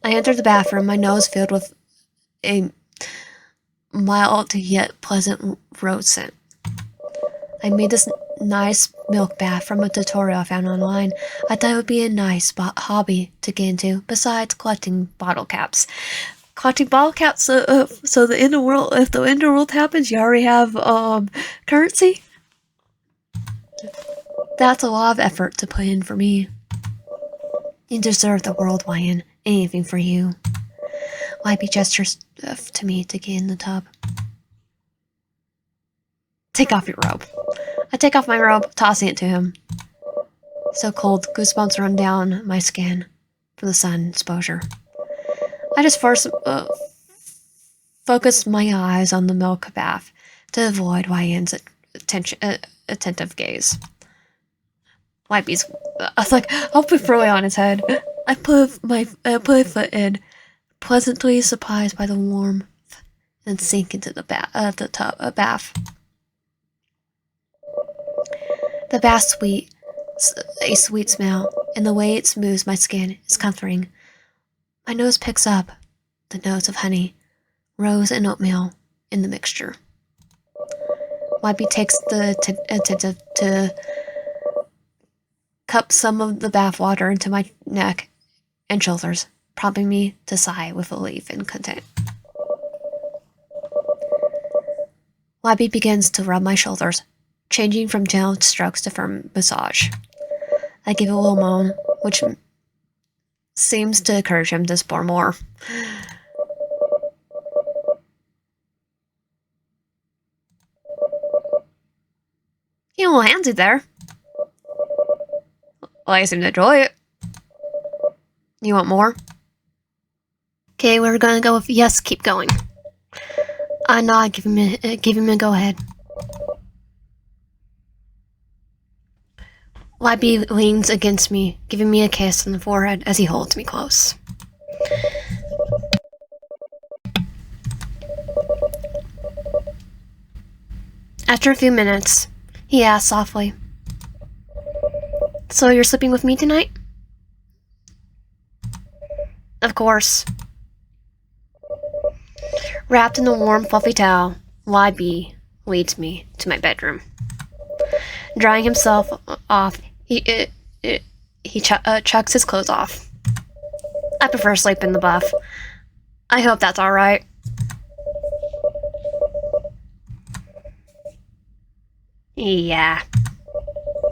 I entered the bathroom, my nose filled with a mild yet pleasant rose scent. I made this nice milk bath from a tutorial I found online. I thought it would be a nice hobby to get into, besides collecting bottle caps. Collecting bottle caps, so the underworld, if the underworld happens, you already have currency. That's a lot of effort to put in for me. You deserve the world, Wyan. Anything for you. YB gestures to me to get in the tub. Take off your robe. I take off my robe, tossing it to him. So cold, goosebumps run down my skin from the sun exposure. I just first focus my eyes on the milk bath to avoid Wyan's attentive gaze. YB's, I was like, I'll put Froy on his head. I put a foot in, pleasantly surprised by the warmth, and sink into the bath. The bath's a sweet smell, and the way it smooths my skin is comforting. My nose picks up the notes of honey, rose, and oatmeal in the mixture. YB takes the attentive to cup some of the bath water into my neck and shoulders, prompting me to sigh with relief and content. YB begins to rub my shoulders, changing from gentle strokes to firm massage. I give a little moan, which seems to encourage him to explore more. You a little handsy there. Well, I seem to enjoy it. You want more? Okay, we're gonna go with yes, keep going. I nod, give him a go ahead. YB leans against me, giving me a kiss on the forehead as he holds me close. After a few minutes, he asks softly, "So you're sleeping with me tonight?" "Of course." Wrapped in a warm, fluffy towel, YB leads me to my bedroom. Drying himself off, he chucks his clothes off. I prefer sleep in the bath. I hope that's alright. Yeah.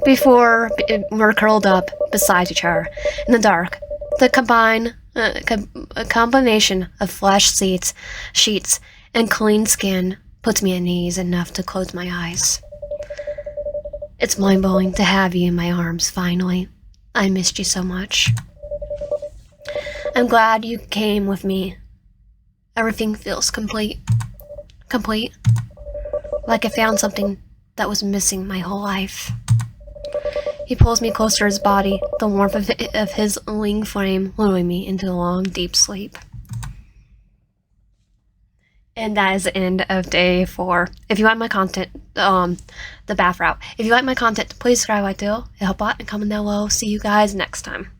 Before we're curled up beside each other in the dark, the a combination of flesh sheets, and clean skin puts me at ease enough to close my eyes. It's mind-blowing to have you in my arms finally. I missed you so much. I'm glad you came with me. Everything feels complete. Complete. Like I found something that was missing my whole life. He pulls me closer to his body, the warmth of his lean frame lulling me into a long, deep sleep. And that is the end of day 4. If you like my content, the bath route. If you like my content, please subscribe, like, it help out, and comment down below. See you guys next time.